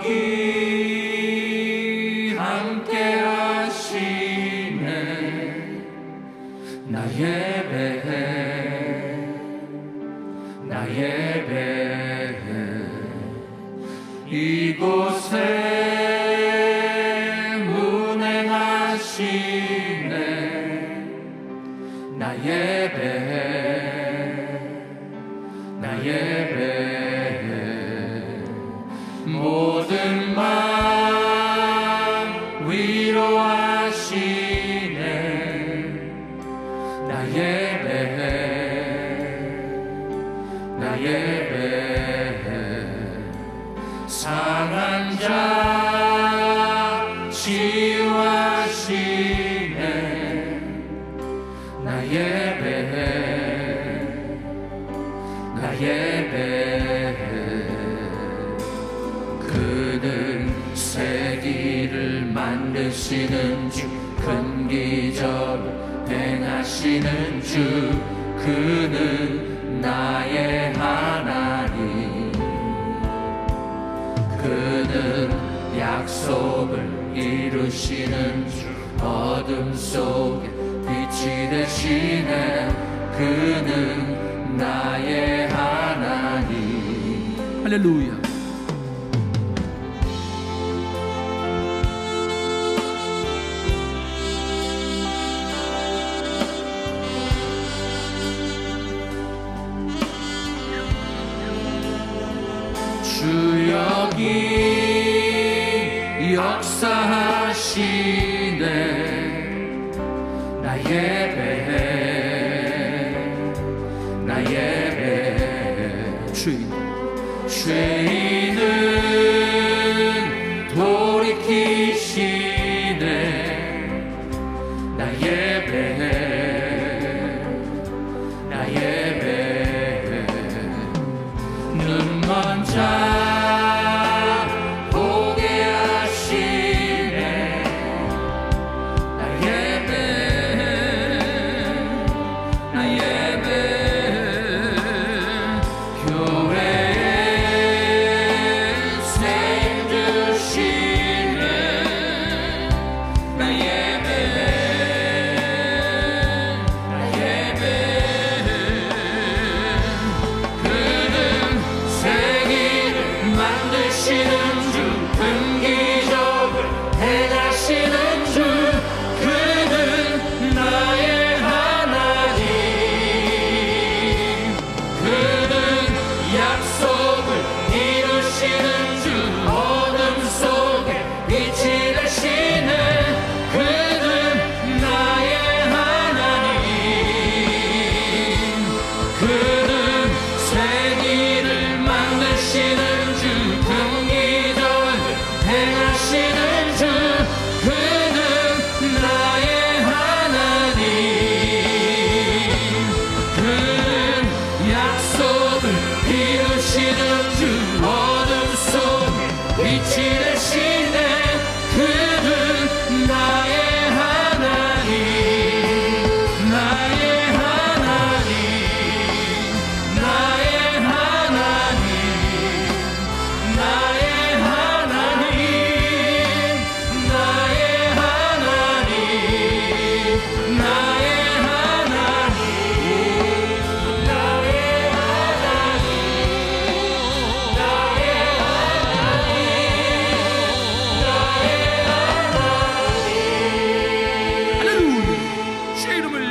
여기 함께 하시네. 나 예배해, 나 예배해. 이곳에 운행하시네. 나 예배해, 나 예배해. 모든 마음 위로하시네. 나 예배해, 나 예배해. 상한 자 치유하시네. 나 예배해, 나 예배해. 그는 새 길을 만드시는 주, 큰 기적을 행하시는 주. 그는 나의 하나님. 그는 약속을 이루시는 주, 어둠 속에 빛이 되시네. 그는 나의 하나님. 할렐루야. 주 여기 역사하시네. 나 예배해, 나 예배해. 죄인은 돌이키시네. 나 예배해, 나 예배해. 눈먼 자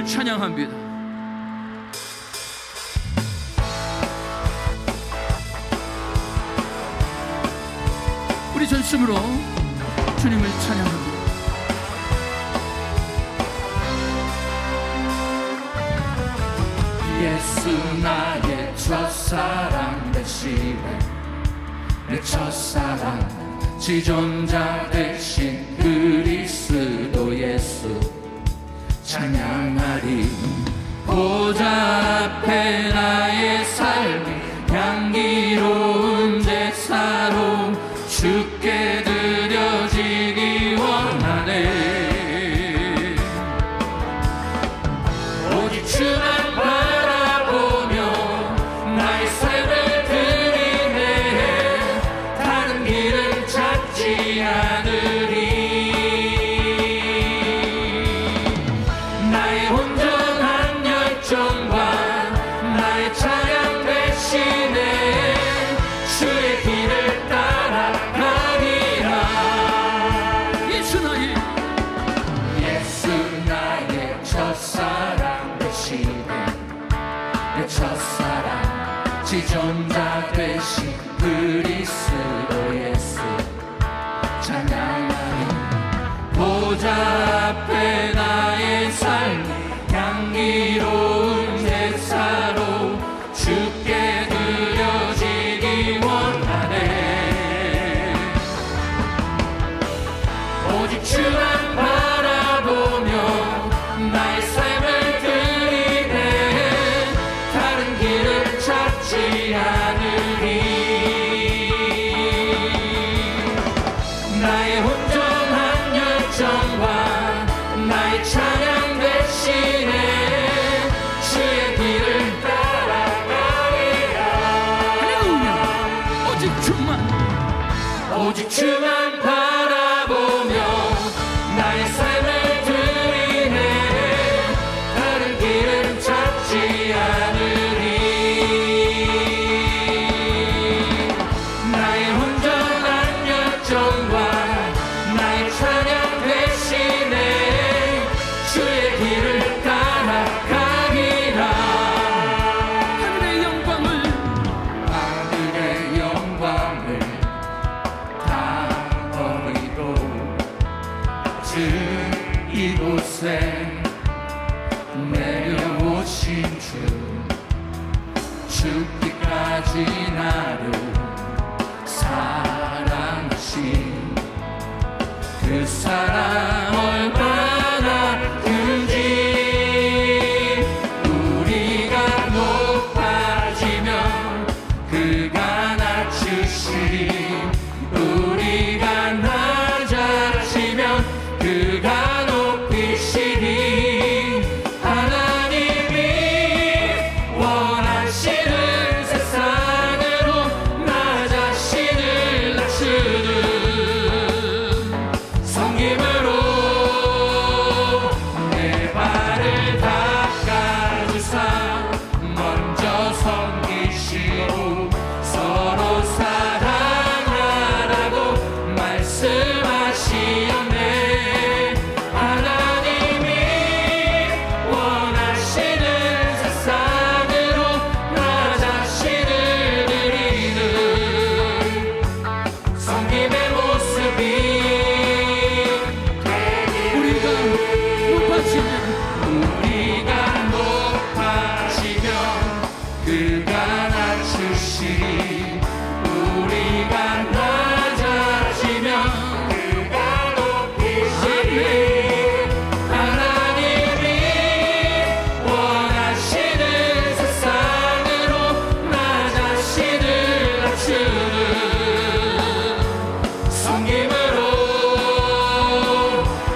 찬양합니다. 우리 전심으로 주님을 찬양합니다. 예수 나의 첫사랑 대신에 내 첫사랑 지존자 대신 그리스도 예수 찬양하리. 보좌 앞에 나의 삶이 향기로운 제사로 주께 드려지기 원하네. 오직 주만 바라보며 나의 삶을 드리네. 다른 길은 잘 찾지 않으리. 나의 온전한 열정과 나의 찬양 대신에 주의 길을 따라가리라. 예수 나의 첫사랑 되시네. 내 첫사랑 지존자 되신 그리스도 예수 찬양하리. 보좌 앞에 나의 삶 향기로운 제사로 주께 드려지기 원하네. 오직 주만 바라보며 나의 삶을 드리네. 다른 길을 찾지 않으리. 나의 온전한 열정과 나의 찬양 대신에 주의 길을 따라가리라. 할렐루야. 오직 주만 바라보며 나의 삶을 드리네. 다른 길은 찾지 않으리. 나의 온전한 열정과 나의 찬양 대신에 주의 길을 따라가리라. 하늘의 영광을 다 버리고 이곳에 내려오신 죽기까지 나를 사랑하신 그 사랑 얼마나 큰지. 우리가 높아지면 그가 낮추시리. 우리가 낮아지면 그가 높이시리. 하나님이 원하시는 세상으로 나 자신을 낮추는 섬김으로 내 발을 닦아주사 먼저 섬기시고 서로 사랑하라고 말씀하시었네. 하나님이 원하시는 세상으로 나 자신을 드리는 섬김의 모습이 우리가 높아지면 그가 낮추시리. 우리가 낮아지면 그가 높이시리. 하나님이 원하시는 세상으로 나 자신을 낮추는 섬김으로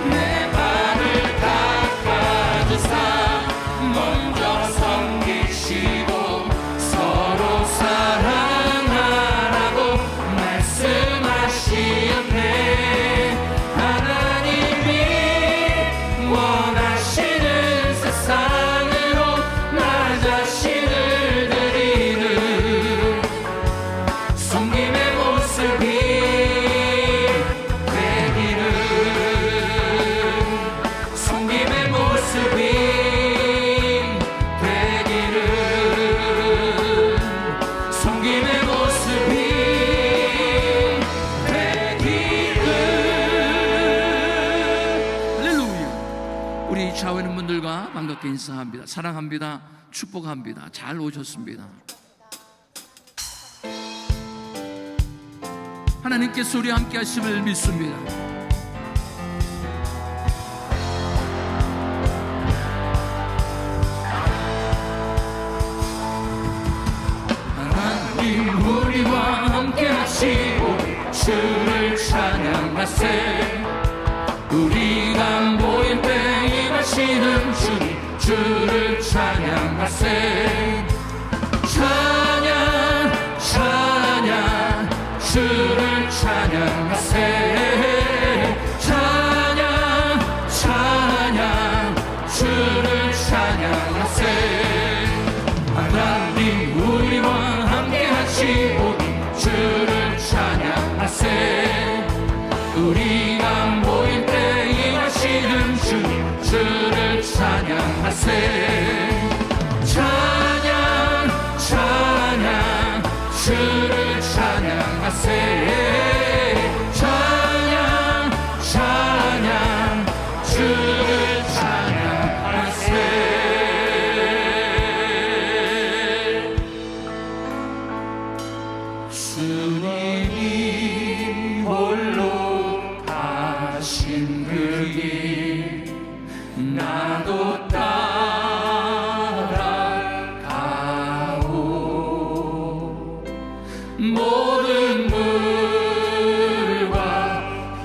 내 발을 닦아주사 먼저 섬기시고 서로 사랑하라고 말씀하시었네. 하나님이 원하시는 세상으로 나 자신을 드리는 섬김의 모습이 되기를. 섬김의 모습이 되기를. 섬김의 모습이 되기를. 할렐루야. 우리 좌우 있는 분들과 반갑게 인사합니다. 사랑합니다. 축복합니다. 잘 오셨습니다. 하나님께서 우리 함께 하심을 믿습니다. 하나님 우리와 함께 하시고 주를 찬양하세. 우리가 모일 때 임하시는 주님 주를 찬양하세. 찬양 찬양 주를 찬양하세. 찬양하세 찬양 찬양 주를 찬양하세 찬양 찬양 주를 찬양하세 주님이 홀로 가신 그 길 나도 따라가오 모든 물과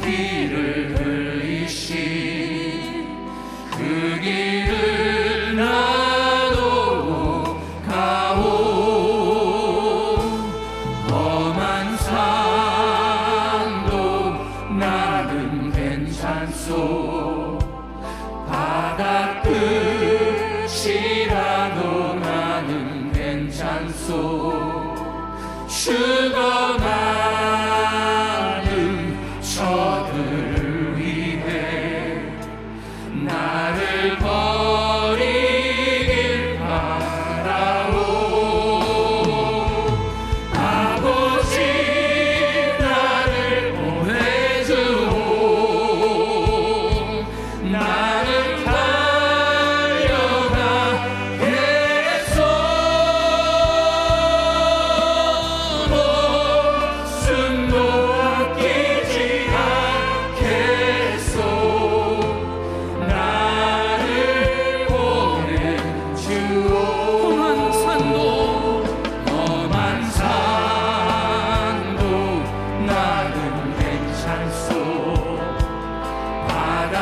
피를 흘리신 그 길을 나도 가오 험한 산도 나는 괜찮소 바다 끝이라도 나는 괜찮소 죽어가는 저들을 위해 나를 버리길 바라오 아버지 나를 보내주오 나는 달려가겠소 목숨도 아끼지 않겠소 나를 보내주오 험한 산도 나는 괜찮소 바다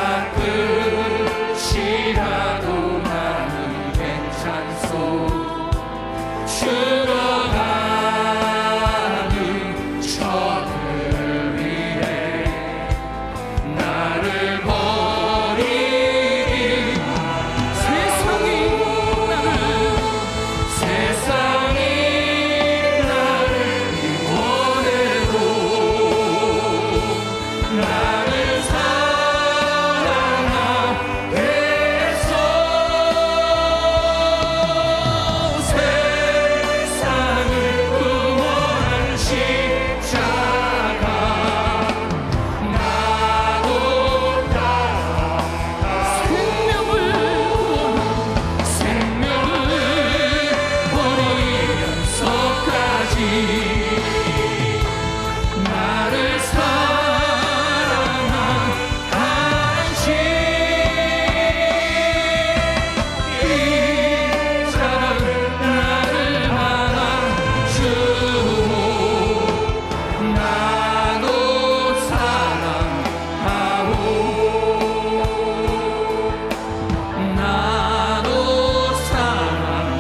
끝이라도 나는 괜찮소 죽어가는 저들을 위해 나를 버리기 세상이 나를 원해도 나를 사랑하겠소 세상을 구원한 십자가 나도 따라 생명을 버리면서까지 나를 사랑하시 이 사랑을 나를 안아주오 나도 사랑하오 나도 사랑하오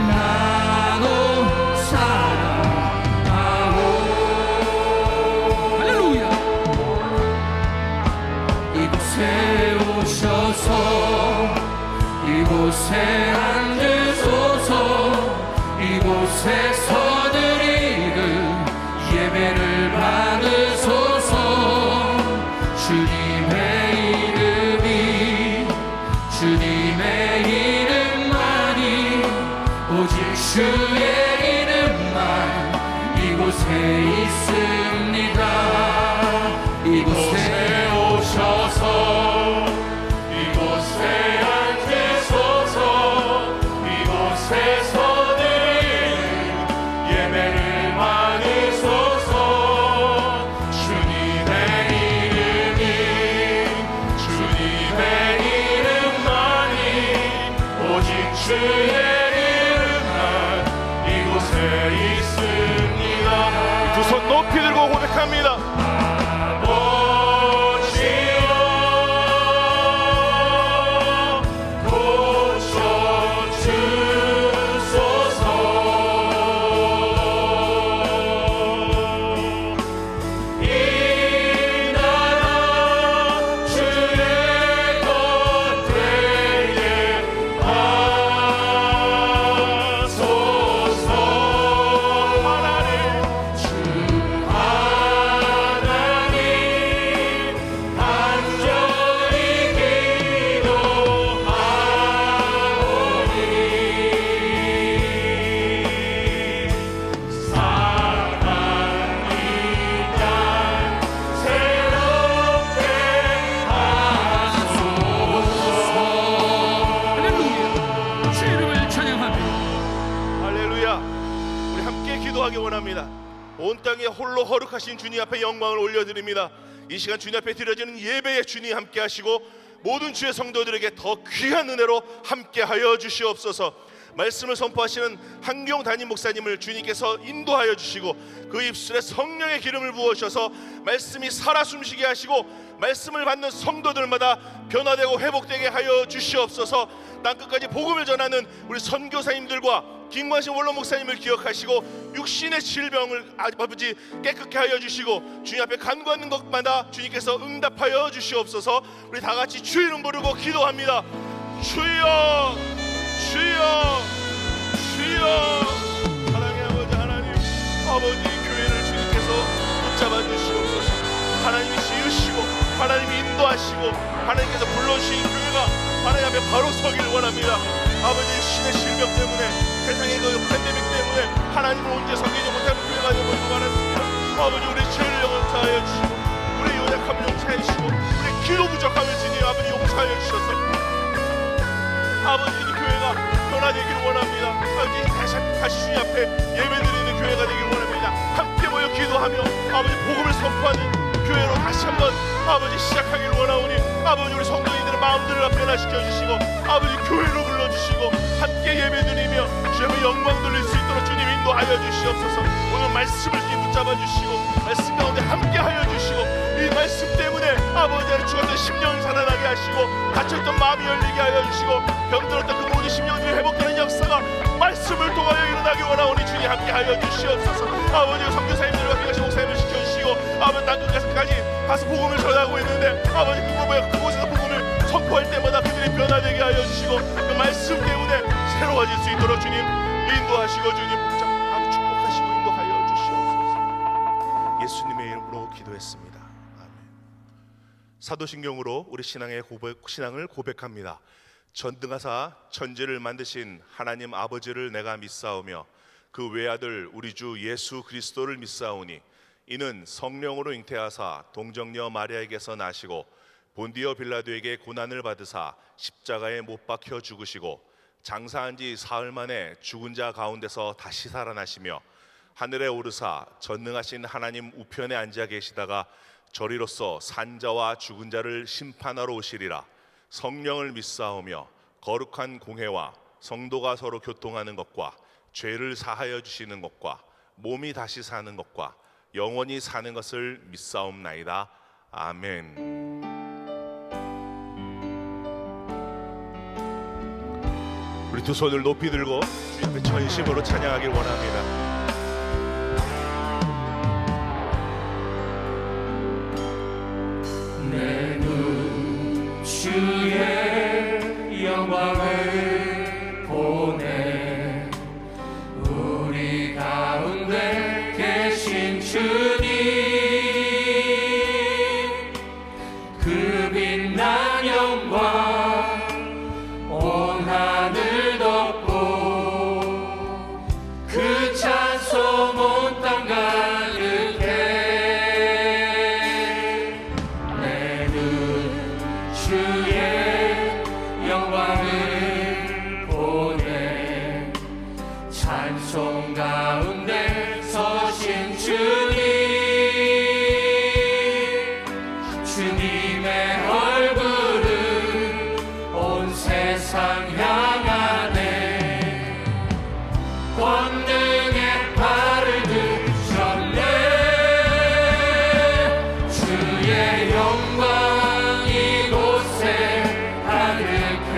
나도 사랑하오 할렐루야 이곳에 오셔서 이곳에 앉으소서 이곳에서 드리는 예배를 받으소서 주님의 주님의 이름만이 오직 주의 이름만 이곳에 있습니다 이곳에 오셔서 이곳에 앉으소서 이곳에서 드리는 예배를 받으소서 주님의 이름만이 오직 주의 이름만 이곳에 있습니다 두 손 높이 들고 고백합니다. 아버지여 고쳐주소서 이 나라 주의 것 되게 하소서 하나님 주 안에 기도하기 원합니다. 온 땅에 홀로 거룩하신 주님 앞에 영광을 올려드립니다. 이 시간 주님 앞에 드려지는 예배에 주님 함께 하시고 모든 주의 성도들에게 더 귀한 은혜로 함께하여 주시옵소서. 말씀을 선포하시는 한경 담임 목사님을 주님께서 인도하여 주시고 그 입술에 성령의 기름을 부으셔서 말씀이 살아 숨쉬게 하시고 말씀을 받는 성도들마다 변화되고 회복되게 하여 주시옵소서. 땅끝까지 복음을 전하는 우리 선교사님들과 김광신 원로 목사님을 기억하시고 육신의 질병을 아버지 깨끗게 하여 주시고 주님 앞에 간구하는 것마다 주님께서 응답하여 주시옵소서. 우리 다 같이 주 이름 부르고 기도합니다. 주여 주여 주여. 사랑의 아버지 하나님, 아버지 교회를 주님께서 붙잡아 주시옵소서. 하나님이 지으시고 하나님이 인도하시고 하나님께서 불러주신 교회가 하나님 앞에 바로 서기를 원합니다. 아버지 신의 질병 때문에 세상의 그 팬데믹 때문에 하나님을 온전히 섬기지 못하는 교회가 되어버리고 말았습니다. 아버지 우리 죄를 용서하여 주시고 우리 연약함을 용서해 주시고 우리 기도 부족함을 주님 아버지 용서하여 주셔서 아버지 이 교회가 변화되기를 원합니다. 아버지 다시 주님 앞에 예배드리는 교회가 되기를 원합니다. 함께 모여 기도하며 아버지 복음을 선포하는 교회로 다시 한번 아버지 시작하기를 원하오니 아버지 우리 성도님들의 마음들을 변화시켜 주시고 아버지 교회로 불러주시고 함께 예배드리며 주님의 영광 돌릴 수 있도록 주님 인도하여 주시옵소서. 오늘 말씀을 붙잡아 주시고 말씀 가운데 함께 하여 주시고 이 말씀 때문에 아버지 안에 죽었던 심령을 살아나게 하시고 닫혔던 마음이 열리게 하여 주시고 병들었던 그 모든 심령들이 회복되는 역사가 말씀을 통하여 일어나기 원하오니 주님 함께 하여 주시옵소서. 아버지 선교사님들과 함께 목사님을 시켜주시고 아버지 땅끝까지 가서 복음을 전하고 있는데 아버지 그곳에서 복음을 선포할 때마다 그들이 변화되게 하여 주시고 그 말씀 때문에 새로워질 수 있도록 주님 인도하시고 주님 복잡하고 축복하시고 인도하여 주시옵소서. 예수님의 이름으로 기도했습니다. 아멘. 사도신경으로 우리 신앙을 고백합니다. 전등하사 천지를 만드신 하나님 아버지를 내가 믿사오며 그 외아들 우리 주 예수 그리스도를 믿사오니 이는 성령으로 잉태하사 동정녀 마리아에게서 나시고 본디오 빌라도에게 고난을 받으사 십자가에 못 박혀 죽으시고 장사한 지 사흘 만에 죽은 자 가운데서 다시 살아나시며 하늘에 오르사 전능하신 하나님 우편에 앉아 계시다가 저리로서 산자와 죽은 자를 심판하러 오시리라. 성령을 믿사오며 거룩한 공회와 성도가 서로 교통하는 것과 죄를 사하여 주시는 것과 몸이 다시 사는 것과 영원히 사는 것을 믿사옵나이다. 아멘. 우리 두 손을 높이 들고 주님 앞에 전심으로 찬양하길 원합니다. 내 눈 주의 영광을 보내 우리 가운데 계신 주님 그 빛난 영광 온 하늘 덮고 그 찬송 온 땅 가득해 내 눈 주의 영광을 보내 찬송 가운데 서신 주님 주님의 얼굴을 온 세상 향하네 권능의 발을 드셨네 주의 영광 이곳에 가득해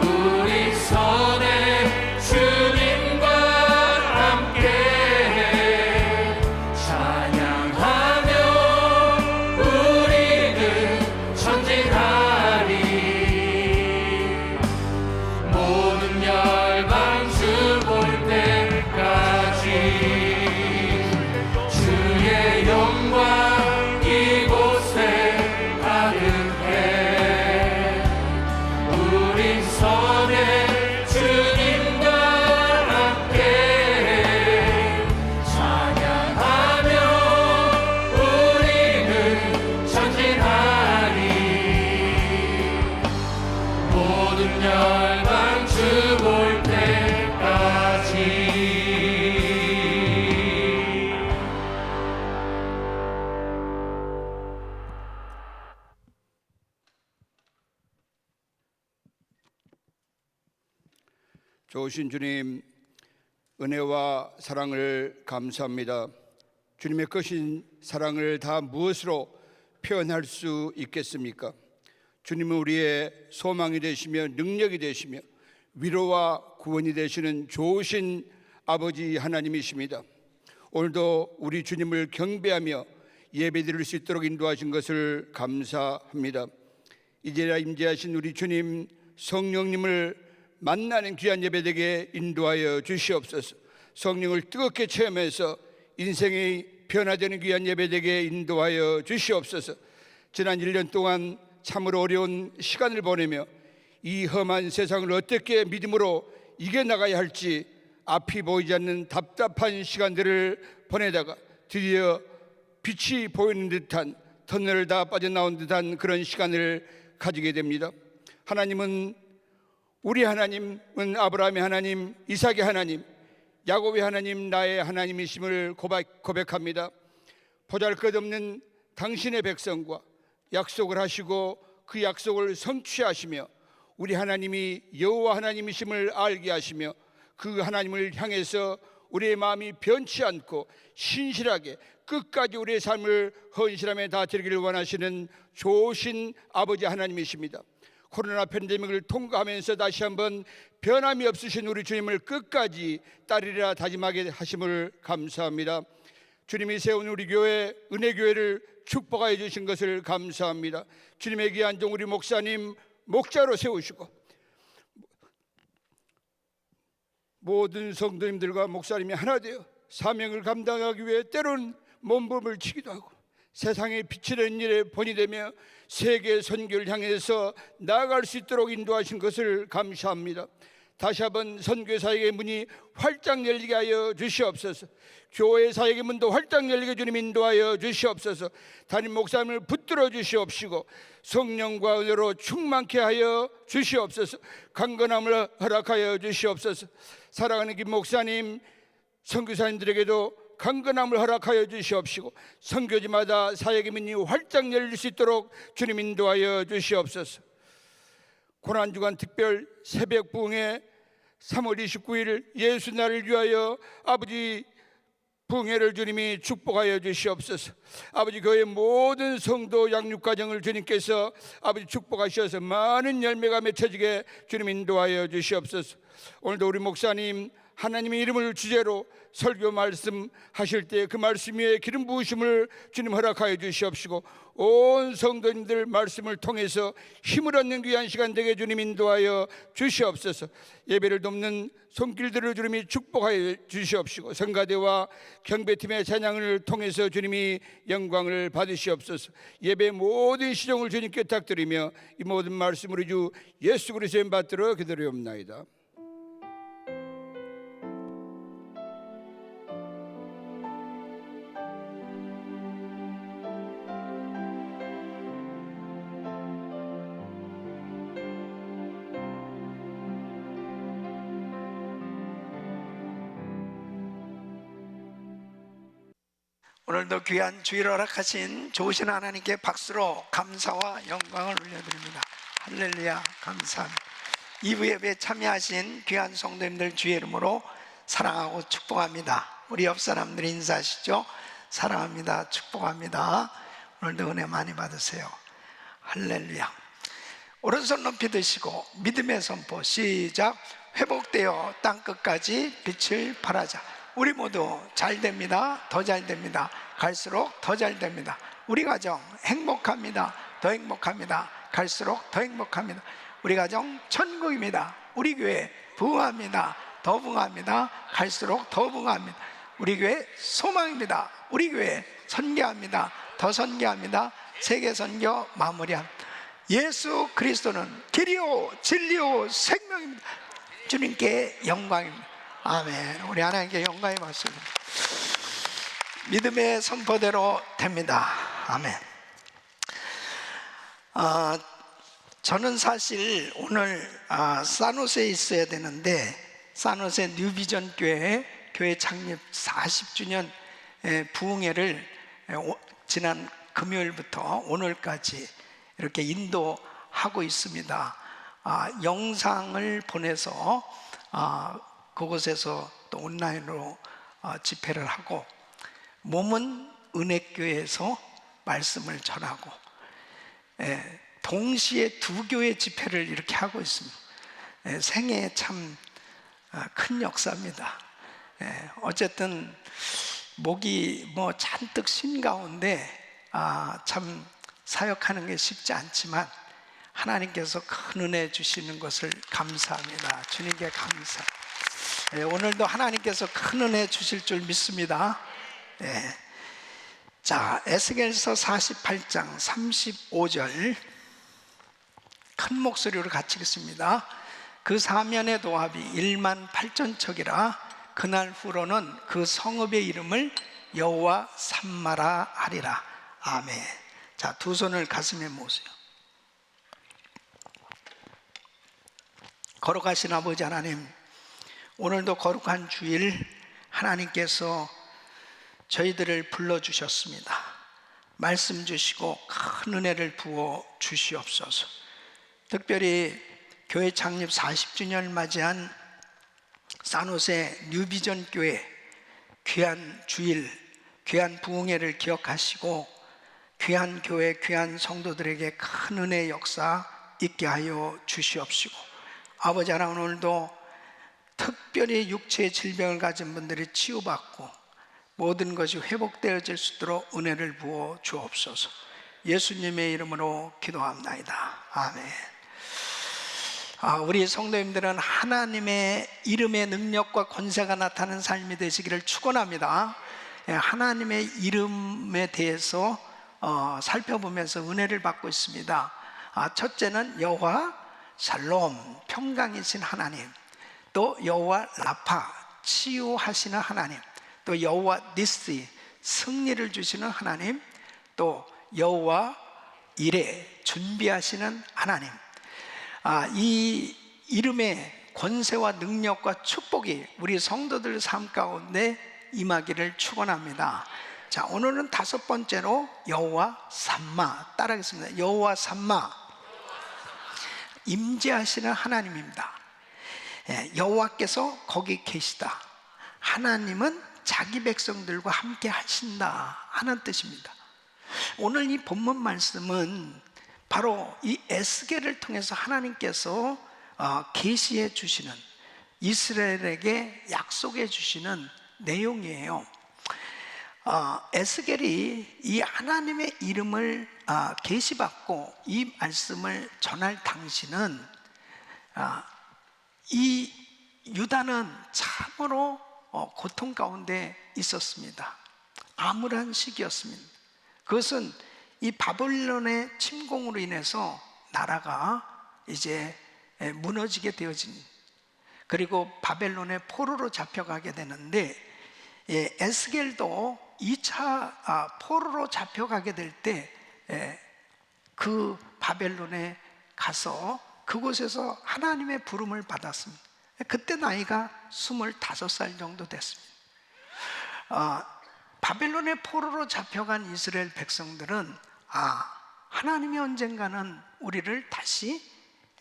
우리 선에 주님과 함께 좋으신 주님, 은혜와 사랑을 감사합니다. 주님의 크신 사랑을 다 무엇으로 표현할 수 있겠습니까? 주님은 우리의 소망이 되시며 능력이 되시며 위로와 구원이 되시는 좋으신 아버지 하나님이십니다. 오늘도 우리 주님을 경배하며 예배드릴 수 있도록 인도하신 것을 감사합니다. 이제야 임재하신 우리 주님 성령님을 만나는 귀한 예배되게 인도하여 주시옵소서. 성령을 뜨겁게 체험해서 인생이 변화되는 귀한 예배되게 인도하여 주시옵소서. 지난 1년 동안 참으로 어려운 시간을 보내며 이 험한 세상을 어떻게 믿음으로 이겨나가야 할지 앞이 보이지 않는 답답한 시간들을 보내다가 드디어 빛이 보이는 듯한, 터널을 다 빠져나온 듯한 그런 시간을 가지게 됩니다. 하나님은, 우리 하나님은 아브라함의 하나님, 이삭의 하나님, 야곱의 하나님, 나의 하나님이심을 고백합니다. 보잘것없는 당신의 백성과 약속을 하시고 그 약속을 성취하시며 우리 하나님이 여호와 하나님이심을 알게 하시며 그 하나님을 향해서 우리의 마음이 변치 않고 신실하게 끝까지 우리의 삶을 헌신함에 다 드리기를 원하시는 좋으신 아버지 하나님이십니다. 코로나 팬데믹을 통과하면서 다시 한번 변함이 없으신 우리 주님을 끝까지 따르리라 다짐하게 하심을 감사합니다. 주님이 세운 우리 교회 은혜교회를 축복하여 주신 것을 감사합니다. 주님의 귀한 종 우리 목사님 목자로 세우시고 모든 성도님들과 목사님이 하나 되어 사명을 감당하기 위해 때로는 몸부림을 치기도 하고 세상에 빛이 되는 일에 본이 되며 세계 선교를 향해서 나아갈 수 있도록 인도하신 것을 감사합니다. 다시 한번 선교 사역의 문이 활짝 열리게 하여 주시옵소서. 교회 사역의 문도 활짝 열리게 주님 인도하여 주시옵소서. 담임 목사님을 붙들어 주시옵시고 성령과 은혜로 충만케 하여 주시옵소서. 강건함을 허락하여 주시옵소서. 사랑하는 김 목사님, 선교사님들에게도 강건함을 허락하여 주시옵시고 선교지마다 사역의 문이 활짝 열릴 수 있도록 주님 인도하여 주시옵소서. 고난주간 특별 새벽 부흥회 3월 29일 예수 날을 위하여 아버지 부흥회를 주님이 축복하여 주시옵소서. 아버지 교회 모든 성도 양육가정을 주님께서 아버지 축복하셔서 많은 열매가 맺혀지게 주님 인도하여 주시옵소서. 오늘도 우리 목사님 하나님의 이름을 주제로 설교 말씀하실 때 그 말씀 위에 기름 부으심을 주님 허락하여 주시옵시고 온 성도님들 말씀을 통해서 힘을 얻는 귀한 시간 되게 주님 인도하여 주시옵소서. 예배를 돕는 손길들을 주님이 축복하여 주시옵시고 성가대와 경배팀의 찬양을 통해서 주님이 영광을 받으시옵소서. 예배 모든 시종을 주님께 탁드리며 이 모든 말씀을 주 예수 그리스도의 이름 받들어 기도리옵나이다. 오늘도 귀한 주의를 허락하신 좋으신 하나님께 박수로 감사와 영광을 올려드립니다. 할렐루야, 감사합니다. 2부 예배에 참여하신 귀한 성도님들 주의 이름으로 사랑하고 축복합니다. 우리 옆 사람들 인사하시죠. 사랑합니다, 축복합니다. 오늘도 은혜 많이 받으세요. 할렐루야. 오른손 높이 드시고 믿음의 선포 시작. 회복되어 땅끝까지 빛을 발하자. 우리 모두 잘 됩니다. 더 잘 됩니다. 갈수록 더 잘 됩니다. 우리 가정 행복합니다. 더 행복합니다. 갈수록 더 행복합니다. 우리 가정 천국입니다. 우리 교회 부흥합니다. 더 부흥합니다. 갈수록 더 부흥합니다. 우리 교회 소망입니다. 우리 교회 선교합니다. 더 선교합니다. 세계 선교 마무리합니다. 예수 그리스도는 길이요 진리요 생명입니다. 주님께 영광입니다. 아멘. 우리 하나님께 영광의 말씀. 믿음의 선포대로 됩니다. 아멘. 저는 사실 오늘 산호세에 있어야 되는데 산호세 뉴비전 교회 창립 40주년 부흥회를 지난 금요일부터 오늘까지 이렇게 인도하고 있습니다. 영상을 보내서 그곳에서 또 온라인으로 집회를 하고, 몸은 은혜교회에서 말씀을 전하고, 동시에 두 교회 집회를 이렇게 하고 있습니다. 생애에 참 큰 역사입니다. 어쨌든 목이 뭐 잔뜩 쉰 가운데 참 사역하는 게 쉽지 않지만 하나님께서 큰 은혜 주시는 것을 감사합니다. 주님께 감사. 오늘도 하나님께서 큰 은혜 주실 줄 믿습니다. 자, 에스겔서 48장 35절 큰 목소리로 같이 읽습니다. 그 사면의 도합이 1만 8천 척이라 그날 후로는 그 성읍의 이름을 여호와 삼마라 하리라. 아멘. 자, 두 손을 가슴에 모으세요. 거룩하신 아버지 하나님, 오늘도 거룩한 주일 하나님께서 저희들을 불러주셨습니다. 말씀 주시고 큰 은혜를 부어 주시옵소서. 특별히 교회 창립 40주년을 맞이한 산호세 뉴비전 교회 귀한 주일, 귀한 부흥회를 기억하시고 귀한 교회, 귀한 성도들에게 큰 은혜의 역사 있게 하여 주시옵시고, 아버지 하나님, 오늘도 특별히 육체의 질병을 가진 분들이 치유받고 모든 것이 회복되어질 수 있도록 은혜를 부어 주옵소서. 예수님의 이름으로 기도합나이다. 아멘. 우리 성도님들은 하나님의 이름의 능력과 권세가 나타나는 삶이 되시기를 축원합니다. 하나님의 이름에 대해서 살펴보면서 은혜를 받고 있습니다. 첫째는 여호와 샬롬, 평강이신 하나님, 또 여호와 라파, 치유하시는 하나님, 또 여호와 니시, 승리를 주시는 하나님, 또 여호와 이레, 준비하시는 하나님. 이 이름의 권세와 능력과 축복이 우리 성도들 삶 가운데 임하기를 축원합니다. 자, 오늘은 다섯 번째로 여호와 삼마, 따라하겠습니다. 여호와 삼마, 임재하시는 하나님입니다. 여호와께서 거기 계시다. 하나님은 자기 백성들과 함께 하신다 하는 뜻입니다. 오늘 이 본문 말씀은 바로 이 에스겔을 통해서 하나님께서 계시해 주시는, 이스라엘에게 약속해 주시는 내용이에요. 에스겔이 이 하나님의 이름을 계시받고 이 말씀을 전할 당시는 이 유다는 참으로 고통 가운데 있었습니다. 암울한 시기였습니다. 그것은 이 바벨론의 침공으로 인해서 나라가 이제 무너지게 되어진, 그리고 바벨론의 포로로 잡혀가게 되는데, 에스겔도 2차 포로로 잡혀가게 될 때 그 바벨론에 가서 그곳에서 하나님의 부름을 받았습니다. 그때 나이가 25살 정도 됐습니다. 바벨론의 포로로 잡혀간 이스라엘 백성들은 하나님이 언젠가는 우리를 다시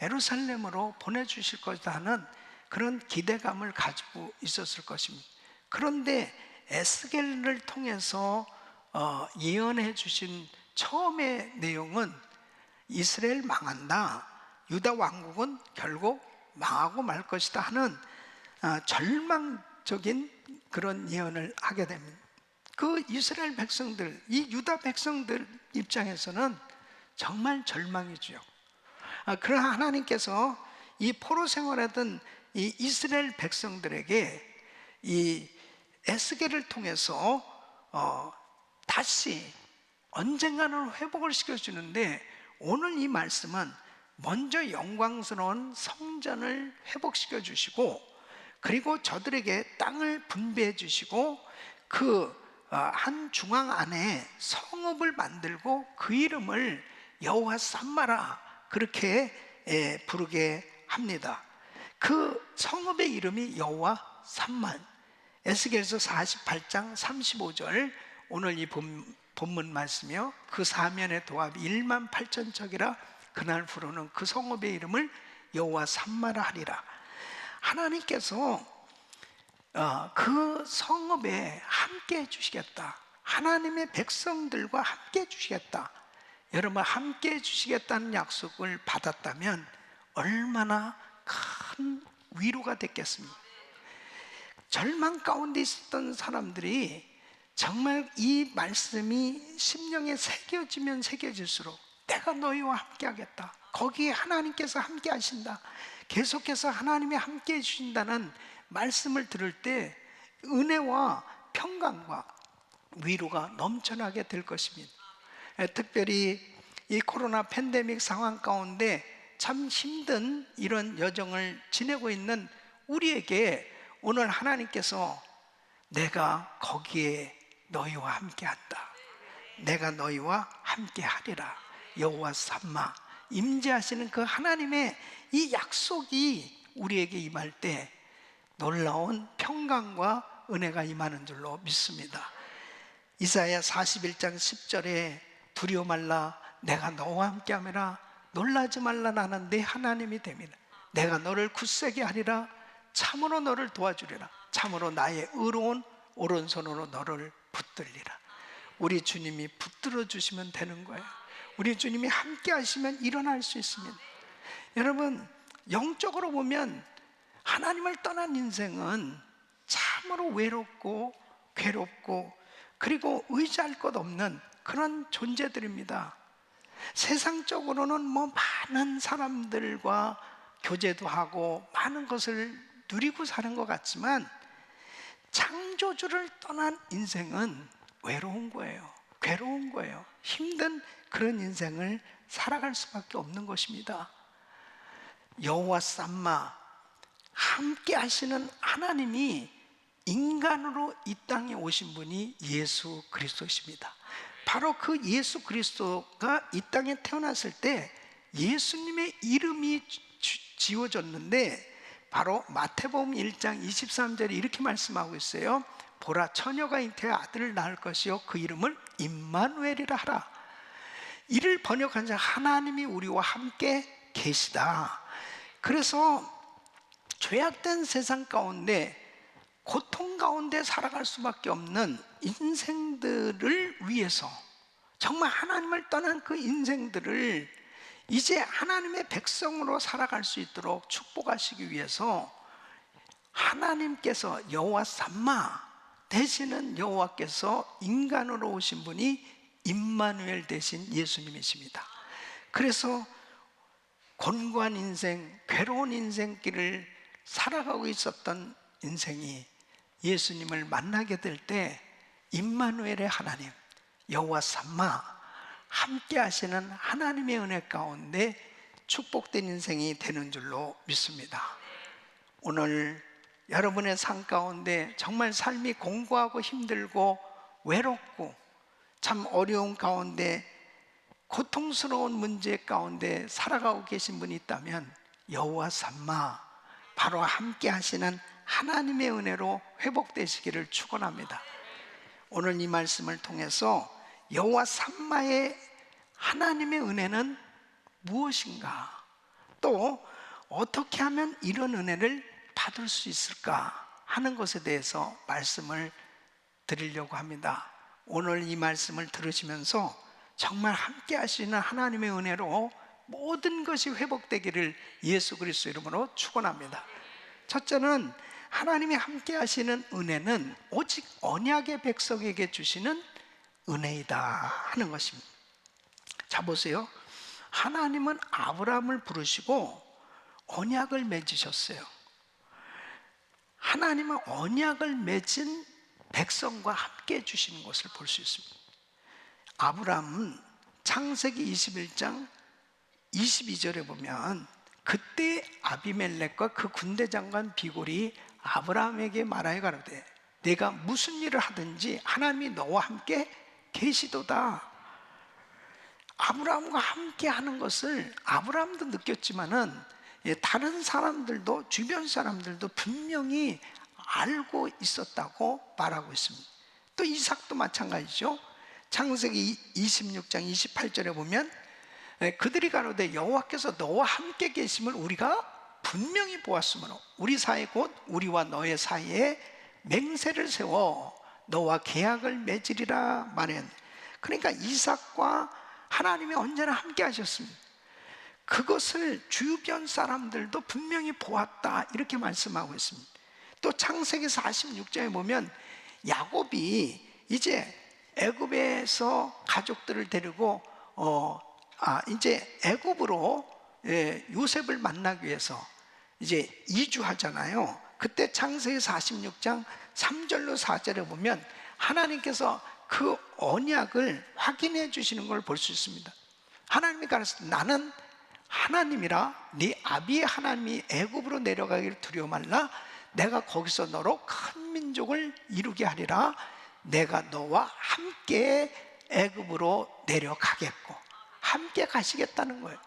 예루살렘으로 보내주실 것이다 하는 그런 기대감을 가지고 있었을 것입니다. 그런데 에스겔을 통해서 예언해 주신 처음의 내용은 이스라엘 망한다, 유다 왕국은 결국 망하고 말 것이다 하는 절망적인 그런 예언을 하게 됩니다. 그 이스라엘 백성들, 이 유다 백성들 입장에서는 정말 절망이죠. 그러나 하나님께서 이 포로 생활하던 이 이스라엘 백성들에게 이 에스겔을 통해서 다시 언젠가는 회복을 시켜주는데, 오늘 이 말씀은 먼저 영광스러운 성전을 회복시켜 주시고, 그리고 저들에게 땅을 분배해 주시고 그 한 중앙 안에 성읍을 만들고 그 이름을 여호와 삼마라 그렇게 부르게 합니다. 그 성읍의 이름이 여호와 삼마. 에스겔서 48장 35절, 오늘 이 본문 말씀이요. 그 사면의 도합이 1만 8천 척이라 그날 후로는 그 성읍의 이름을 여호와 삼마라 하리라. 하나님께서 그 성읍에 함께 해주시겠다, 하나님의 백성들과 함께 해주시겠다, 여러분 함께 해주시겠다는 약속을 받았다면 얼마나 큰 위로가 됐겠습니까? 절망 가운데 있었던 사람들이 정말 이 말씀이 심령에 새겨지면 새겨질수록 내가 너희와 함께 하겠다, 거기에 하나님께서 함께 하신다, 계속해서 하나님이 함께 해주신다는 말씀을 들을 때 은혜와 평강과 위로가 넘쳐나게 될 것입니다. 특별히 이 코로나 팬데믹 상황 가운데 참 힘든 이런 여정을 지내고 있는 우리에게 오늘 하나님께서 내가 거기에 너희와 함께 한다, 내가 너희와 함께 하리라, 여호와 삼마, 임재하시는 그 하나님의 이 약속이 우리에게 임할 때 놀라운 평강과 은혜가 임하는 줄로 믿습니다. 이사야 41장 10절에 두려워 말라, 내가 너와 함께 함이라, 놀라지 말라, 나는 내 하나님이 됨이라, 내가 너를 굳세게 하리라, 참으로 너를 도와주리라, 참으로 나의 의로운 오른손으로 너를 붙들리라. 우리 주님이 붙들어 주시면 되는 거예요. 우리 주님이 함께 하시면 일어날 수 있습니다. 여러분, 영적으로 보면 하나님을 떠난 인생은 참으로 외롭고 괴롭고 그리고 의지할 것 없는 그런 존재들입니다. 세상적으로는 뭐 많은 사람들과 교제도 하고 많은 것을 누리고 사는 것 같지만 창조주를 떠난 인생은 외로운 거예요. 괴로운 거예요. 힘든 그런 인생을 살아갈 수밖에 없는 것입니다. 여호와 삼마, 함께 하시는 하나님이 인간으로 이 땅에 오신 분이 예수 그리스도십니다. 바로 그 예수 그리스도가 이 땅에 태어났을 때 예수님의 이름이 지어졌는데 바로 마태복음 1장 23절에 이렇게 말씀하고 있어요. 보라, 처녀가 잉태해 아들을 낳을 것이요 그 이름을 임마누엘이라 하라. 이를 번역한 자, 하나님이 우리와 함께 계시다. 그래서 죄악된 세상 가운데 고통 가운데 살아갈 수밖에 없는 인생들을 위해서, 정말 하나님을 떠난 그 인생들을 이제 하나님의 백성으로 살아갈 수 있도록 축복하시기 위해서 하나님께서 여호와 삼마 되시는 여호와께서 인간으로 오신 분이 임마누엘 되신 예수님이십니다. 그래서 곤고한 인생, 괴로운 인생길을 살아가고 있었던 인생이 예수님을 만나게 될 때 임마누엘의 하나님, 여호와 삼마, 함께 하시는 하나님의 은혜 가운데 축복된 인생이 되는 줄로 믿습니다. 오늘 여러분의 삶 가운데 정말 삶이 공고하고 힘들고 외롭고 참 어려운 가운데 고통스러운 문제 가운데 살아가고 계신 분이 있다면 여호와 삼마, 바로 함께 하시는 하나님의 은혜로 회복되시기를 축원합니다. 오늘 이 말씀을 통해서 여호와 삼마의 하나님의 은혜는 무엇인가, 또 어떻게 하면 이런 은혜를 받을 수 있을까 하는 것에 대해서 말씀을 드리려고 합니다. 오늘 이 말씀을 들으시면서 정말 함께 하시는 하나님의 은혜로 모든 것이 회복되기를 예수 그리스도 이름으로 축원합니다. 첫째는 하나님이 함께 하시는 은혜는 오직 언약의 백성에게 주시는 은혜이다 하는 것입니다. 자, 보세요. 하나님은 아브라함을 부르시고 언약을 맺으셨어요. 하나님은 언약을 맺은 백성과 함께 해주시는 것을 볼 수 있습니다. 아브라함은 창세기 21장 22절에 보면 그때 아비멜렉과 그 군대 장관 비골이 아브라함에게 말하여 가로되 내가 무슨 일을 하든지 하나님이 너와 함께 계시도다. 아브라함과 함께 하는 것을 아브라함도 느꼈지만은 다른 사람들도, 주변 사람들도 분명히 알고 있었다고 말하고 있습니다. 또 이삭도 마찬가지죠. 창세기 26장 28절에 보면 그들이 가로되 여호와께서 너와 함께 계심을 우리가 분명히 보았으므로 우리 사이 곧 우리와 너의 사이에 맹세를 세워 너와 계약을 맺으리라 말했는데, 그러니까 이삭과 하나님이 언제나 함께 하셨습니다. 그것을 주변 사람들도 분명히 보았다, 이렇게 말씀하고 있습니다. 또 창세기 46장에 보면 야곱이 이제 애굽에서 가족들을 데리고 이제 애굽으로 요셉을 만나기 위해서 이제 이주하잖아요. 그때 창세기 46장 3절로 4절에 보면 하나님께서 그 언약을 확인해 주시는 걸 볼 수 있습니다. 하나님이 가르쳐 나는 하나님이라, 네 아비의 하나님이 애굽으로 내려가기를 두려워 말라. 내가 거기서 너로 큰 민족을 이루게 하리라. 내가 너와 함께 애굽으로 내려가겠고, 함께 가시겠다는 거예요.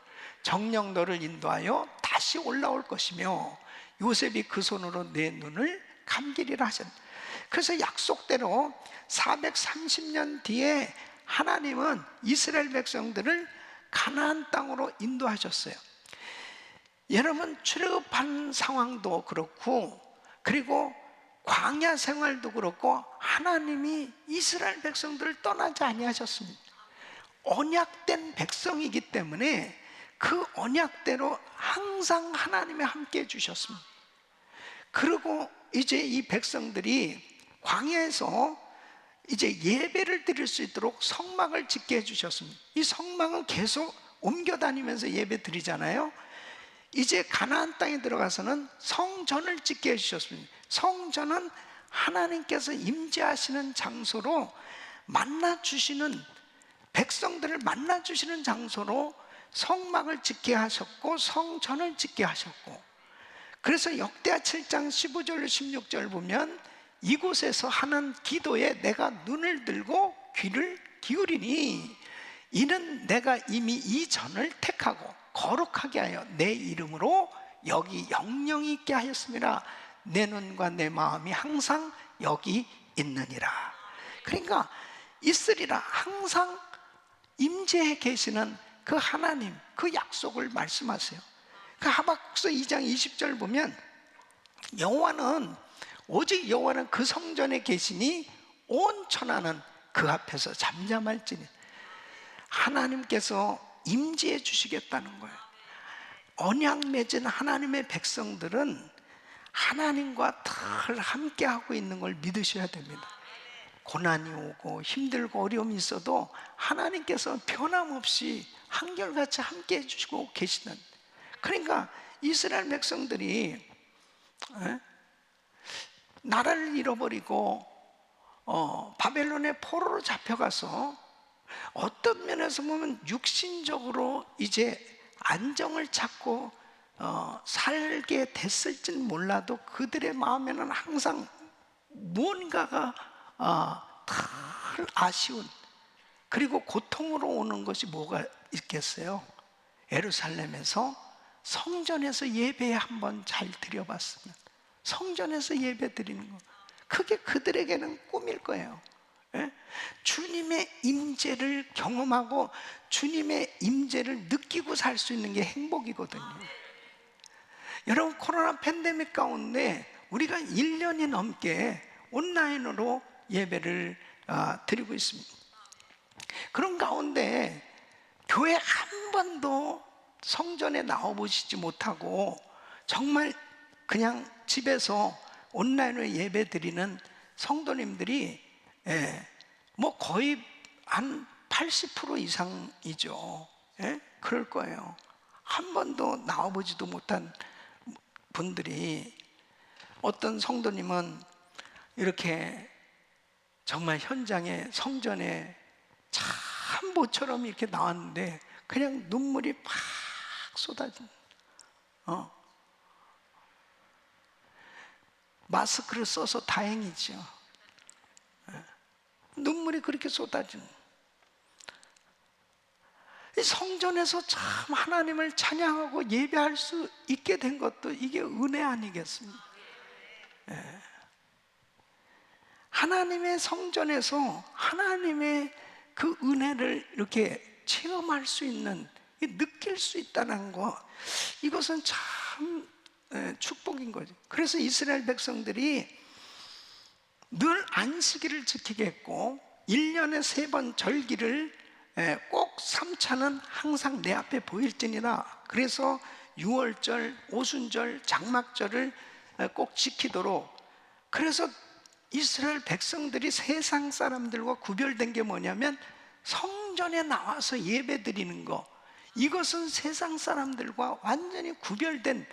정녕 너를 인도하여 다시 올라올 것이며 요셉이 그 손으로 내 눈을 감기리라 하셨다. 그래서 약속대로 430년 뒤에 하나님은 이스라엘 백성들을 가나안 땅으로 인도하셨어요. 여러분, 출애굽한 상황도 그렇고, 그리고 광야 생활도 그렇고, 하나님이 이스라엘 백성들을 떠나지 아니하셨습니다. 언약된 백성이기 때문에 그 언약대로 항상 하나님이 함께 해주셨습니다. 그리고 이제 이 백성들이 광야에서 이제 예배를 드릴 수 있도록 성막을 짓게 해주셨습니다. 이 성막은 계속 옮겨 다니면서 예배 드리잖아요. 이제 가나안 땅에 들어가서는 성전을 짓게 해주셨습니다. 성전은 하나님께서 임재하시는 장소로, 만나주시는 백성들을 만나주시는 장소로 성막을 짓게 하셨고, 성전을 짓게 하셨고, 그래서 역대하 7장 15절 16절 보면 이곳에서 하는 기도에 내가 눈을 들고 귀를 기울이니 이는 내가 이미 이 전을 택하고 거룩하게 하여 내 이름으로 여기 영영이 있게 하였습니다. 내 눈과 내 마음이 항상 여기 있느니라. 그러니까 있으리라, 항상 임재해 계시는 그 하나님, 그 약속을 말씀하세요. 그 하박국서 2장 20절 보면 오직 여호와는 그 성전에 계시니 온 천하는 그 앞에서 잠잠할지니, 하나님께서 임재해 주시겠다는 거예요. 언약 맺은 하나님의 백성들은 하나님과 늘 함께 하고 있는 걸 믿으셔야 됩니다. 고난이 오고 힘들고 어려움이 있어도 하나님께서 변함없이 한결같이 함께 해주시고 계시는, 그러니까 이스라엘 백성들이 나라를 잃어버리고 바벨론의 포로로 잡혀가서 어떤 면에서 보면 육신적으로 이제 안정을 찾고 살게 됐을지는 몰라도 그들의 마음에는 항상 무언가가 늘 아쉬운, 그리고 고통으로 오는 것이 뭐가 있겠어요? 예루살렘에서 성전에서 예배 한번 잘 드려봤으면, 성전에서 예배 드리는 거, 그게 그들에게는 꿈일 거예요. 주님의 임재를 경험하고 주님의 임재를 느끼고 살 수 있는 게 행복이거든요. 여러분, 코로나 팬데믹 가운데 우리가 1년이 넘게 온라인으로 예배를 드리고 있습니다. 그런 가운데 교회 한 번도 성전에 나와보시지 못하고 정말 그냥 집에서 온라인으로 예배 드리는 성도님들이 뭐 거의 한 80% 이상이죠. 그럴 거예요. 한 번도 나와보지도 못한 분들이, 어떤 성도님은 이렇게 정말 현장에, 성전에 참 모처럼 이렇게 나왔는데 그냥 눈물이 팍 쏟아진, 마스크를 써서 다행이죠. 눈물이 그렇게 쏟아진, 이 성전에서 참 하나님을 찬양하고 예배할 수 있게 된 것도 이게 은혜 아니겠습니까? 하나님의 성전에서 하나님의 그 은혜를 이렇게 체험할 수 있는, 느낄 수 있다는 거, 이것은 참 축복인 거죠. 그래서 이스라엘 백성들이 늘 안식일을 지키게 했고 1년에 3번 절기를 꼭 3차는 항상 내 앞에 보일지니라. 그래서 유월절, 오순절, 장막절을 꼭 지키도록. 그래서 이스라엘 백성들이 세상 사람들과 구별된 게 뭐냐면 성전에 나와서 예배드리는 거, 이것은 세상 사람들과 완전히 구별된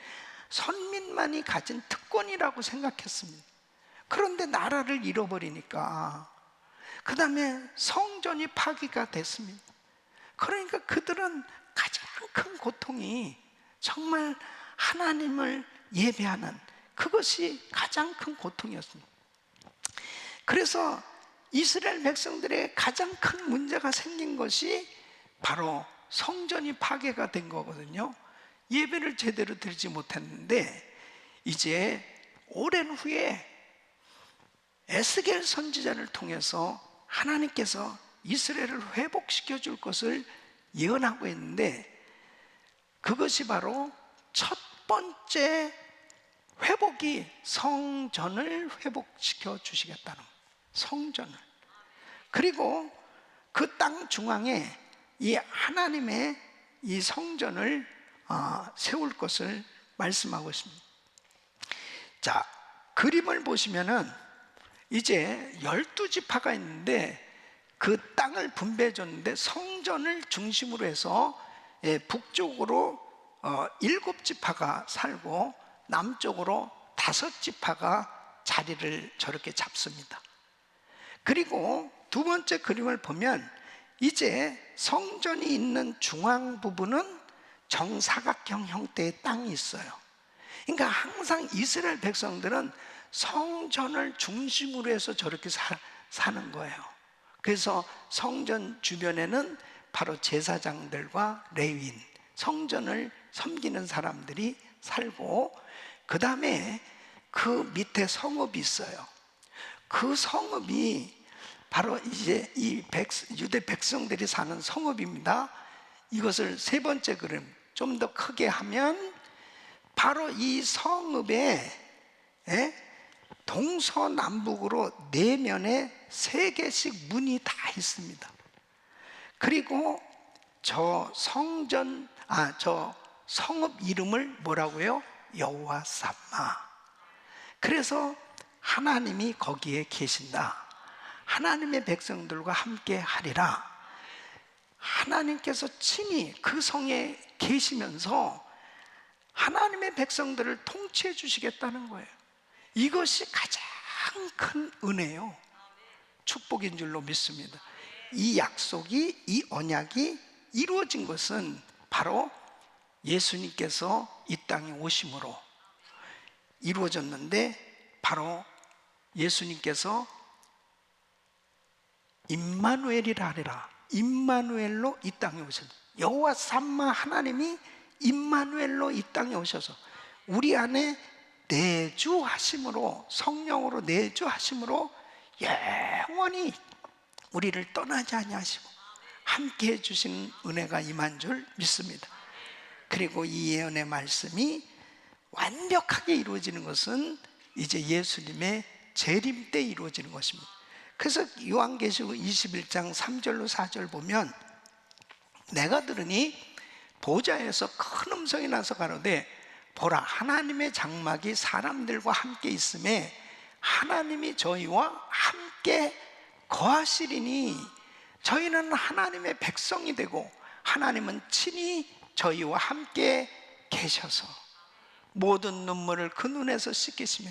선민만이 가진 특권이라고 생각했습니다. 그런데 나라를 잃어버리니까 그 다음에 성전이 파괴가 됐습니다. 그러니까 그들은 가장 큰 고통이 정말 하나님을 예배하는 그것이 가장 큰 고통이었습니다. 그래서 이스라엘 백성들의 가장 큰 문제가 생긴 것이 바로 성전이 파괴가 된 거거든요. 예배를 제대로 드리지 못했는데 이제 오랜 후에 에스겔 선지자를 통해서 하나님께서 이스라엘을 회복시켜 줄 것을 예언하고 있는데, 그것이 바로 첫 번째 회복이 성전을 회복시켜 주시겠다는 거예요. 성전을. 그리고 그 땅 중앙에 이 하나님의 이 성전을 세울 것을 말씀하고 있습니다. 자, 그림을 보시면은 이제 12지파가 있는데 그 땅을 분배해 줬는데 성전을 중심으로 해서 북쪽으로 7지파가 살고 남쪽으로 5지파가 자리를 저렇게 잡습니다. 그리고 두 번째 그림을 보면 이제 성전이 있는 중앙 부분은 정사각형 형태의 땅이 있어요. 그러니까 항상 이스라엘 백성들은 성전을 중심으로 해서 저렇게 사는 거예요. 그래서 성전 주변에는 바로 제사장들과 레위인, 성전을 섬기는 사람들이 살고, 그 다음에 그 밑에 성읍이 있어요. 그 성읍이 바로 이제 이 유대 백성들이 사는 성읍입니다. 이것을 세 번째 그림 좀 더 크게 하면 바로 이 성읍에 동서남북으로 4면에 3개씩 문이 다 있습니다. 그리고 저 성읍 이름을 뭐라고요? 여호와 삼마. 그래서 하나님이 거기에 계신다. 하나님의 백성들과 함께 하리라. 하나님께서 친히 그 성에 계시면서 하나님의 백성들을 통치해 주시겠다는 거예요. 이것이 가장 큰 은혜요, 축복인 줄로 믿습니다. 이 약속이, 이 언약이 이루어진 것은 바로 예수님께서 이 땅에 오심으로 이루어졌는데, 바로 예수님께서 임마누엘이라 하리라. 임마누엘로 이 땅에 오셨다. 여호와 삼마, 하나님이 임마누엘로 이 땅에 오셔서 우리 안에 내주하심으로, 성령으로 내주하심으로 영원히 우리를 떠나지 아니하시고 함께 해주시는 은혜가 임한 줄 믿습니다. 그리고 이 예언의 말씀이 완벽하게 이루어지는 것은 이제 예수님의 재림 때 이루어지는 것입니다. 그래서 요한계시록 21장 3절로 4절 보면, 내가 들으니 보좌에서 큰 음성이 나서 가로되 보라, 하나님의 장막이 사람들과 함께 있음에 하나님이 저희와 함께 거하시리니, 저희는 하나님의 백성이 되고 하나님은 친히 저희와 함께 계셔서 모든 눈물을 그 눈에서 씻기시며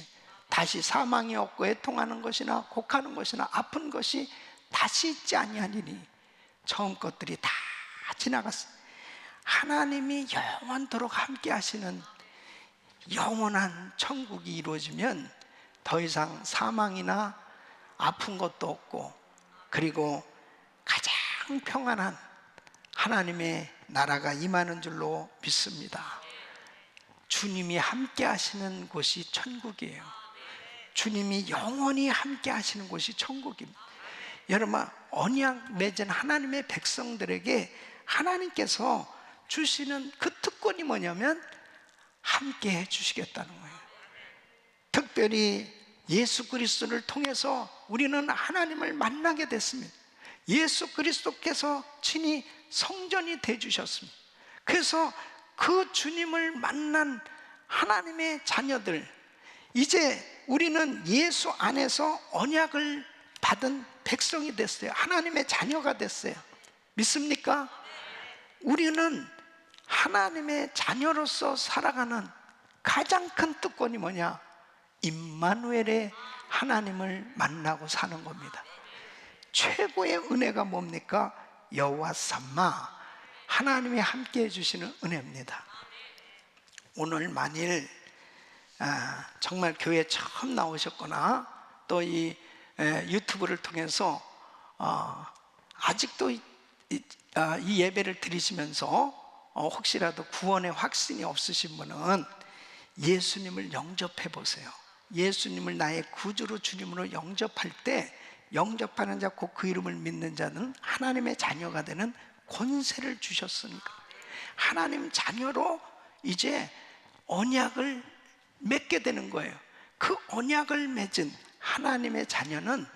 다시 사망이 없고 애통하는 것이나 곡하는 것이나 아픈 것이 다시 있지 아니하리니 처음 것들이 다 지나갔어. 하나님이 영원토록 함께 하시는 영원한 천국이 이루어지면 더 이상 사망이나 아픈 것도 없고, 그리고 가장 평안한 하나님의 나라가 임하는 줄로 믿습니다. 주님이 함께 하시는 곳이 천국이에요. 주님이 영원히 함께 하시는 곳이 천국입니다. 여러분, 언약 맺은 하나님의 백성들에게 하나님께서 주시는 그 특권이 뭐냐면, 함께 해주시겠다는 거예요. 특별히 예수 그리스도를 통해서 우리는 하나님을 만나게 됐습니다. 예수 그리스도께서 친히 성전이 되주셨습니다. 그래서 그 주님을 만난 하나님의 자녀들, 이제 우리는 예수 안에서 언약을 받은 백성이 됐어요. 하나님의 자녀가 됐어요. 믿습니까? 우리는 하나님의 자녀로서 살아가는 가장 큰 특권이 뭐냐? 임마누엘의 하나님을 만나고 사는 겁니다. 최고의 은혜가 뭡니까? 여호와 삼마, 하나님이 함께 해주시는 은혜입니다. 오늘 만일 정말 교회 처음 나오셨거나 또 이 유튜브를 통해서 아직도 이 예배를 드리시면서 혹시라도 구원의 확신이 없으신 분은 예수님을 영접해 보세요. 예수님을 나의 구주로 주님으로 영접할 때, 영접하는 자 곧 그 이름을 믿는 자는 하나님의 자녀가 되는 권세를 주셨으니까, 하나님 자녀로 이제 언약을 맺게 되는 거예요. 그 언약을 맺은 하나님의 자녀는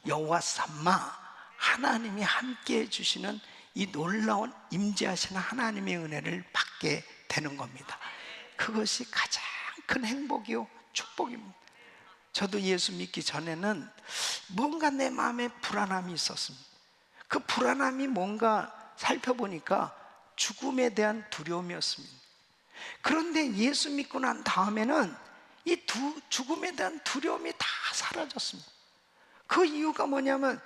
여호와 삼마, 하나님이 함께 해주시는 이 놀라운 임재하시는 하나님의 은혜를 받게 되는 겁니다. 그것이 가장 큰 행복이요 축복입니다. 저도 예수 믿기 전에는 뭔가 내 마음에 불안함이 있었습니다. 그 불안함이 뭔가 살펴보니까 죽음에 대한 두려움이었습니다. 그런데 예수 믿고 난 다음에는 이 죽음에 대한 두려움이 다 사라졌습니다. 그 이유가 뭐냐면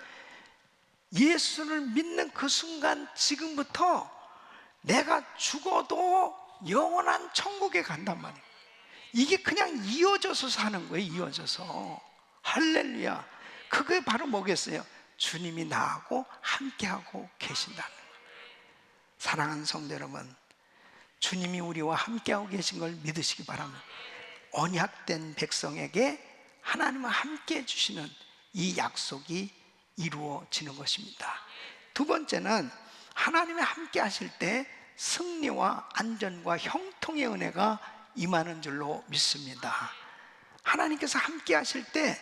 예수를 믿는 그 순간, 지금부터 내가 죽어도 영원한 천국에 간단 말이에요. 이게 그냥 이어져서 사는 거예요. 이어져서. 할렐루야. 그게 바로 뭐겠어요? 주님이 나하고 함께하고 계신다는 거예요. 사랑하는 성도 여러분, 주님이 우리와 함께하고 계신 걸 믿으시기 바랍니다. 언약된 백성에게 하나님과 함께 해주시는 이 약속이 이루어지는 것입니다. 두 번째는 하나님이 함께 하실 때 승리와 안전과 형통의 은혜가 임하는 줄로 믿습니다. 하나님께서 함께 하실 때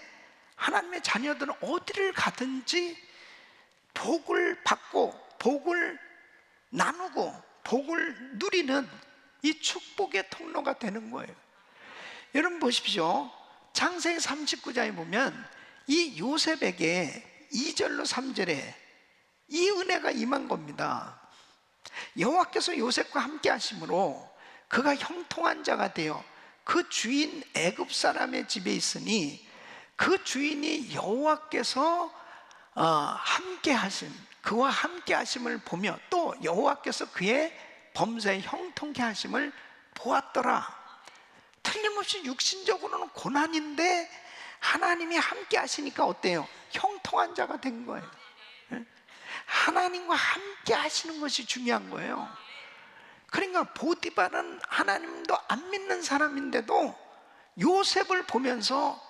하나님의 자녀들은 어디를 가든지 복을 받고 복을 나누고 복을 누리는 이 축복의 통로가 되는 거예요. 여러분 보십시오. 창세기 39장에 보면 이 요셉에게 2절로 3절에 이 은혜가 임한 겁니다. 여호와께서 요셉과 함께 하심으로 그가 형통한 자가 되어 그 주인 애굽 사람의 집에 있으니 그 주인이 여호와께서 함께 하심, 그와 함께 하심을 보며 또 여호와께서 그의 범사에 형통케 하심을 보았더라. 틀림없이 육신적으로는 고난인데 하나님이 함께 하시니까 어때요? 형통한 자가 된 거예요. 하나님과 함께 하시는 것이 중요한 거예요. 그러니까 보디발은 하나님도 안 믿는 사람인데도 요셉을 보면서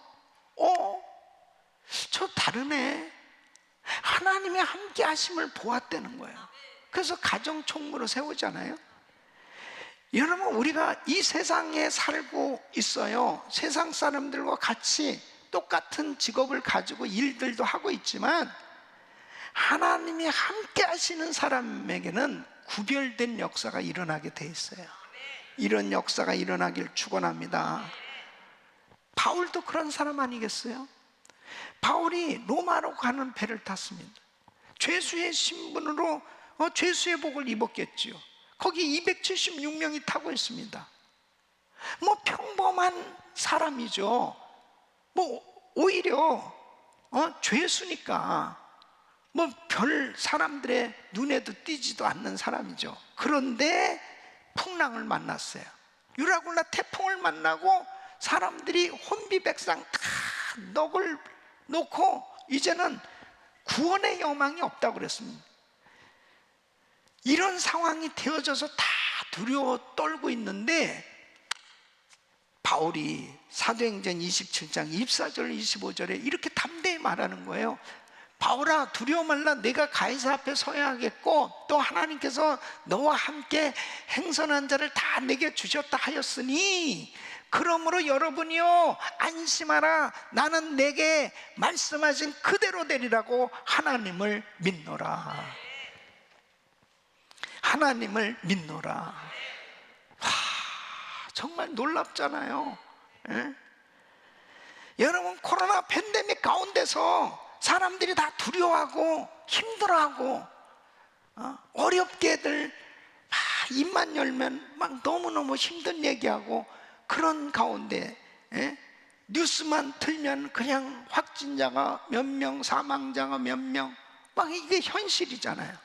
저 다르네, 하나님의 함께 하심을 보았다는 거예요. 그래서 가정 총무로 세우잖아요. 여러분, 우리가 이 세상에 살고 있어요. 세상 사람들과 같이 똑같은 직업을 가지고 일들도 하고 있지만 하나님이 함께 하시는 사람에게는 구별된 역사가 일어나게 돼 있어요. 이런 역사가 일어나길 축원합니다. 바울도 그런 사람 아니겠어요? 바울이 로마로 가는 배를 탔습니다. 죄수의 신분으로 죄수의 복을 입었겠지요. 거기 276명이 타고 있습니다. 뭐 평범한 사람이죠. 뭐 오히려 죄수니까 뭐 별 사람들의 눈에도 띄지도 않는 사람이죠. 그런데 풍랑을 만났어요. 유라굴라 태풍을 만나고 사람들이 혼비백산 다 넋을 놓고 이제는 구원의 여망이 없다고 그랬습니다. 이런 상황이 되어져서 다 두려워 떨고 있는데 바울이 사도행전 27장 24절 25절에 이렇게 담대히 말하는 거예요. 바울아 두려워 말라, 내가 가이사 앞에 서야 하겠고 또 하나님께서 너와 함께 행선한 자를 다 내게 주셨다 하였으니 그러므로 여러분이요 안심하라, 나는 내게 말씀하신 그대로 되리라고 하나님을 믿노라. 하나님을 믿노라. 와, 정말 놀랍잖아요. 예? 여러분, 코로나 팬데믹 가운데서 사람들이 다 두려워하고 힘들어하고 어렵게들 막 입만 열면 막 너무너무 힘든 얘기하고 그런 가운데, 예? 뉴스만 틀면 그냥 확진자가 몇 명, 사망자가 몇 명, 막 이게 현실이잖아요.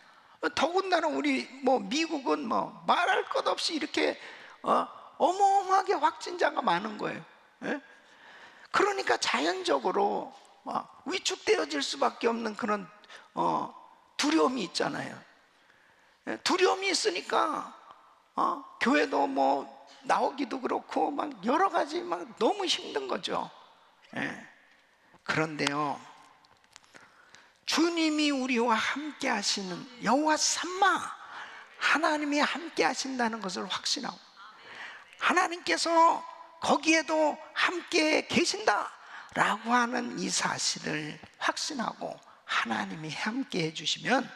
더군다나 우리 뭐 미국은 뭐 말할 것 없이 이렇게 어마어마하게 확진자가 많은 거예요. 예? 그러니까 자연적으로 위축되어질 수밖에 없는 그런 두려움이 있잖아요. 예? 두려움이 있으니까 교회도 뭐 나오기도 그렇고 막 여러 가지 막 너무 힘든 거죠. 예. 그런데요, 주님이 우리와 함께 하시는 여호와 삼마, 하나님이 함께 하신다는 것을 확신하고 하나님께서 거기에도 함께 계신다라고 하는 이 사실을 확신하고 하나님이 함께 해주시면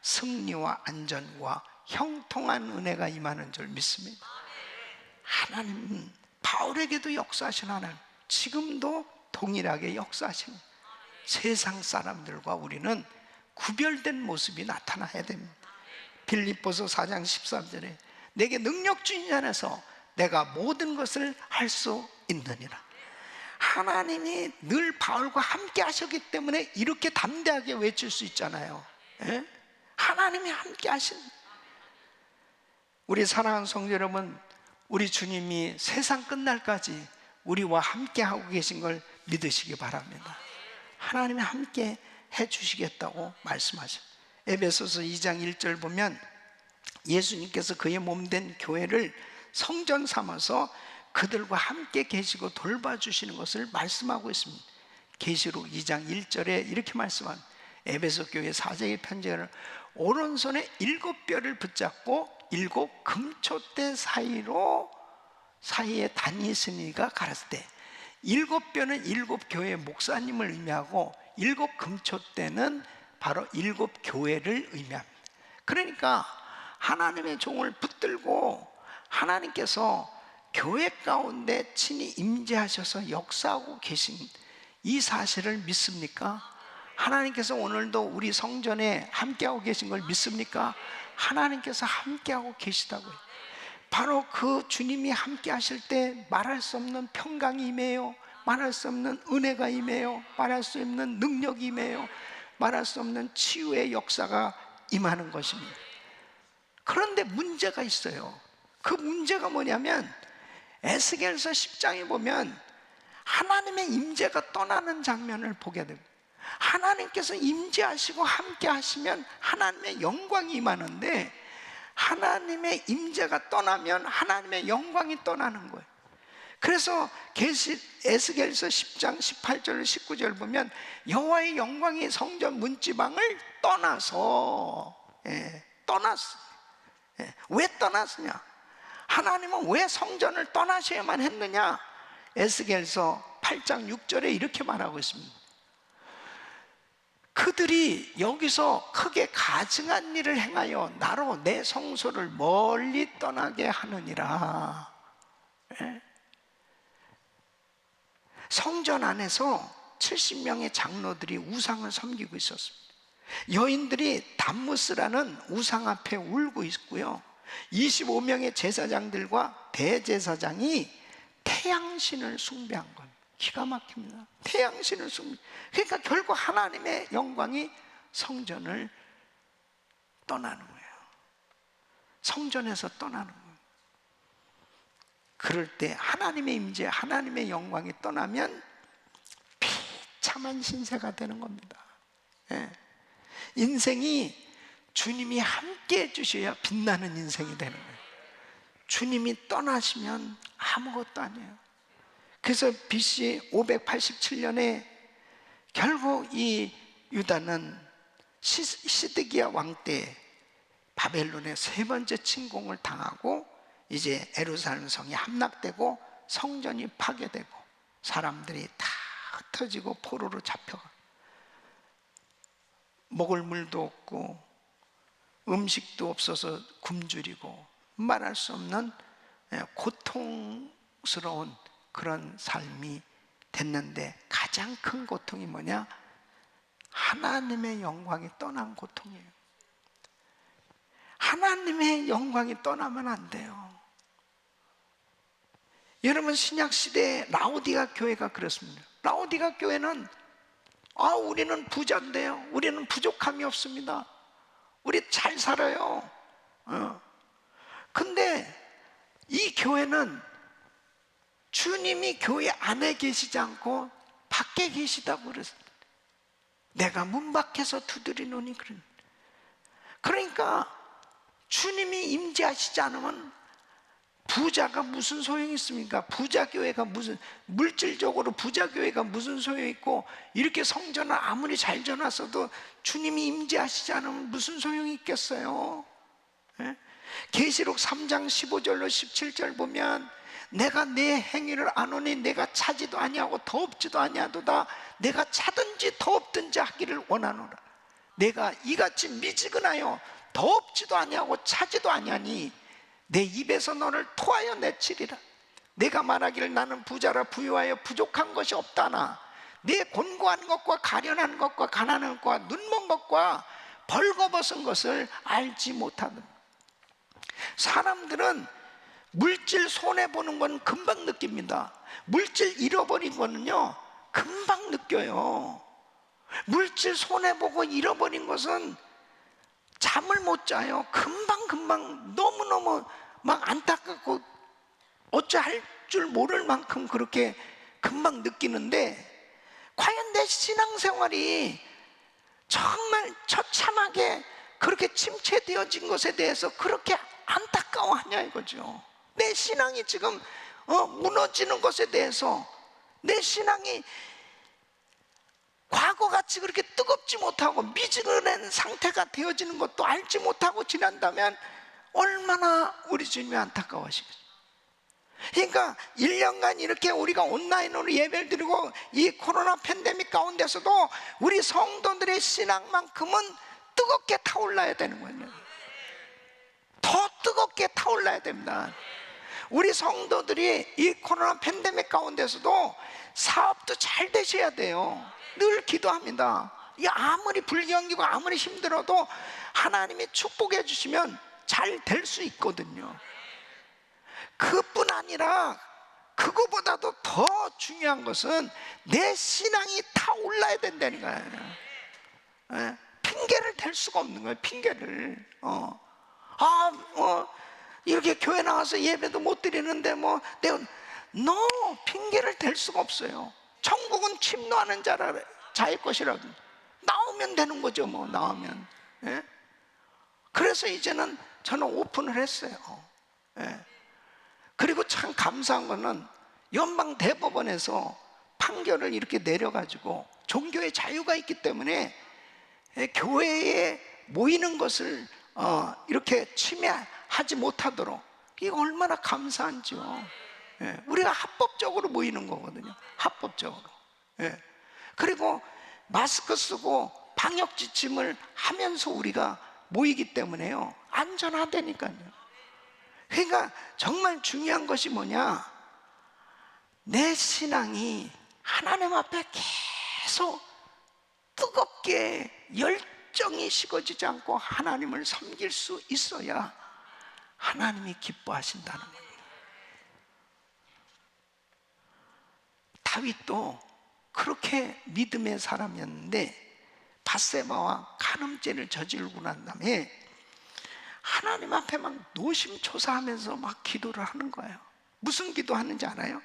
승리와 안전과 형통한 은혜가 임하는 줄 믿습니다. 하나님은 바울에게도 역사하신 하나님, 지금도 동일하게 역사하시는, 세상 사람들과 우리는 구별된 모습이 나타나야 됩니다. 빌립보서 4장 13절에 내게 능력 주신 안에서 내가 모든 것을 할 수 있느니라. 하나님이 늘 바울과 함께 하셨기 때문에 이렇게 담대하게 외칠 수 있잖아요. 예? 하나님이 함께 하신, 우리 사랑하는 성도 여러분, 우리 주님이 세상 끝날까지 우리와 함께 하고 계신 걸 믿으시기 바랍니다. 하나님이 함께 해주시겠다고 말씀하십니다. 에베소서 2장 1절 보면 예수님께서 그의 몸된 교회를 성전 삼아서 그들과 함께 계시고 돌봐주시는 것을 말씀하고 있습니다. 계시록 2장 1절에 이렇게 말씀합니다. 에베소 교회 사제의 편지를 오른손에 7뼈를 붙잡고 7 금초대 사이에 다니시니가 가라사대 때, 7뼈는 7 교회 목사님을 의미하고 7 금초대는 바로 7 교회를 의미합니다. 그러니까 하나님의 종을 붙들고 하나님께서 교회 가운데 친히 임재하셔서 역사하고 계신 이 사실을 믿습니까? 하나님께서 오늘도 우리 성전에 함께하고 계신 걸 믿습니까? 하나님께서 함께하고 계시다고요. 바로 그 주님이 함께 하실 때 말할 수 없는 평강이 임해요. 말할 수 없는 은혜가 임해요. 말할 수 없는 능력이 임해요. 말할 수 없는 치유의 역사가 임하는 것입니다. 그런데 문제가 있어요. 그 문제가 뭐냐면 에스겔서 10장에 보면 하나님의 임재가 떠나는 장면을 보게 됩니다. 하나님께서 임재하시고 함께 하시면 하나님의 영광이 임하는데 하나님의 임재가 떠나면 하나님의 영광이 떠나는 거예요. 그래서 에스겔서 10장 18절 19절 보면 여호와의 영광이 성전 문지방을 떠나서 떠났어. 왜 떠났느냐? 하나님은 왜 성전을 떠나셔야만 했느냐? 에스겔서 8장 6절에 이렇게 말하고 있습니다. 그들이 여기서 크게 가증한 일을 행하여 나로 내 성소를 멀리 떠나게 하느니라. 성전 안에서 70명의 장로들이 우상을 섬기고 있었습니다. 여인들이 담무스라는 우상 앞에 울고 있고요, 25명의 제사장들과 대제사장이 태양신을 숭배한 겁니다. 기가 막힙니다. 태양신을 숭배. 그러니까 결국 하나님의 영광이 성전을 떠나는 거예요. 성전에서 떠나는 거예요. 그럴 때 하나님의 임재, 하나님의 영광이 떠나면 비참한 신세가 되는 겁니다. 인생이 주님이 함께 해주셔야 빛나는 인생이 되는 거예요. 주님이 떠나시면 아무것도 아니에요. 그래서 BC 587년에 결국 이 유다는 시드기야 왕 때 바벨론의 세 번째 침공을 당하고 이제 예루살렘 성이 함락되고 성전이 파괴되고 사람들이 다 흩어지고 포로로 잡혀가, 먹을 물도 없고 음식도 없어서 굶주리고 말할 수 없는 고통스러운 그런 삶이 됐는데, 가장 큰 고통이 뭐냐? 하나님의 영광이 떠난 고통이에요. 하나님의 영광이 떠나면 안 돼요. 여러분, 신약시대에 라오디가 교회가 그렇습니다. 라오디가 교회는 우리는 부자인데요, 우리는 부족함이 없습니다, 우리 잘 살아요. 근데 이 교회는 주님이 교회 안에 계시지 않고 밖에 계시다고 그랬습니다. 내가 문 밖에서 두드리노니. 그러니까 주님이 임재하시지 않으면 부자가 무슨 소용이 있습니까? 부자 교회가 무슨, 물질적으로 부자 교회가 무슨 소용이 있고, 이렇게 성전을 아무리 잘 지어놨어도 주님이 임재하시지 않으면 무슨 소용이 있겠어요? 계시록 3장 15절로 17절 보면, 내가 내 행위를 아노니 내가 차지도 아니하고 더없지도 아니하도다. 내가 차든지 더없든지 하기를 원하노라. 내가 이같이 미지근하여 더없지도 아니하고 차지도 아니하니 내 입에서 너를 토하여 내치리라. 내가 말하기를 나는 부자라 부유하여 부족한 것이 없다나 내 곤고한 것과 가련한 것과 가난한 것과 눈먼 것과 벌거벗은 것을 알지 못하는. 사람들은 물질 손해보는 건 금방 느낍니다. 물질 잃어버린 거는요 금방 느껴요. 물질 손해보고 잃어버린 것은 잠을 못 자요. 금방 너무너무 막 안타깝고 어찌할 줄 모를 만큼 그렇게 금방 느끼는데, 과연 내 신앙생활이 정말 처참하게 그렇게 침체되어진 것에 대해서 그렇게 안타까워하냐 이거죠. 내 신앙이 지금 무너지는 것에 대해서, 내 신앙이 과거같이 그렇게 뜨겁지 못하고 미지근한 상태가 되어지는 것도 알지 못하고 지난다면 얼마나 우리 주님이 안타까워하시겠어요. 그러니까 1년간 이렇게 우리가 온라인으로 예배를 드리고 이 코로나 팬데믹 가운데서도 우리 성도들의 신앙만큼은 뜨겁게 타올라야 되는 거예요. 더 뜨겁게 타올라야 됩니다. 우리 성도들이 이 코로나 팬데믹 가운데서도 사업도 잘 되셔야 돼요. 늘 기도합니다. 아무리 불경기고 아무리 힘들어도 하나님이 축복해 주시면 잘 될 수 있거든요. 그뿐 아니라 그거보다도 더 중요한 것은 내 신앙이 타올라야 된다는 거예요. 핑계를 댈 수가 없는 거예요. 핑계를. 이렇게 교회 나와서 예배도 못 드리는데 내가 핑계를 댈 수가 없어요. 천국은 침노하는 자의 것이라도 나오면 되는 거죠. 나오면. 그래서 이제는 저는 오픈을 했어요. 그리고 참 감사한 거는 연방 대법원에서 판결을 이렇게 내려가지고 종교의 자유가 있기 때문에 교회에 모이는 것을 이렇게 침해하지 못하도록, 이거 얼마나 감사한지요. 우리가 합법적으로 모이는 거거든요. 합법적으로. 그리고 마스크 쓰고 방역 지침을 하면서 우리가 모이기 때문에요, 안전하다니까요. 그러니까 정말 중요한 것이 뭐냐, 내 신앙이 하나님 앞에 계속 뜨겁게 열정이 식어지지 않고 하나님을 섬길 수 있어야 하나님이 기뻐하신다는 겁니다. 다윗도 그렇게 믿음의 사람이었는데 밧세바와 간음죄를 저지르고 난 다음에 하나님 앞에 막 노심초사하면서 막 기도를 하는 거예요. 무슨 기도하는지 알아요?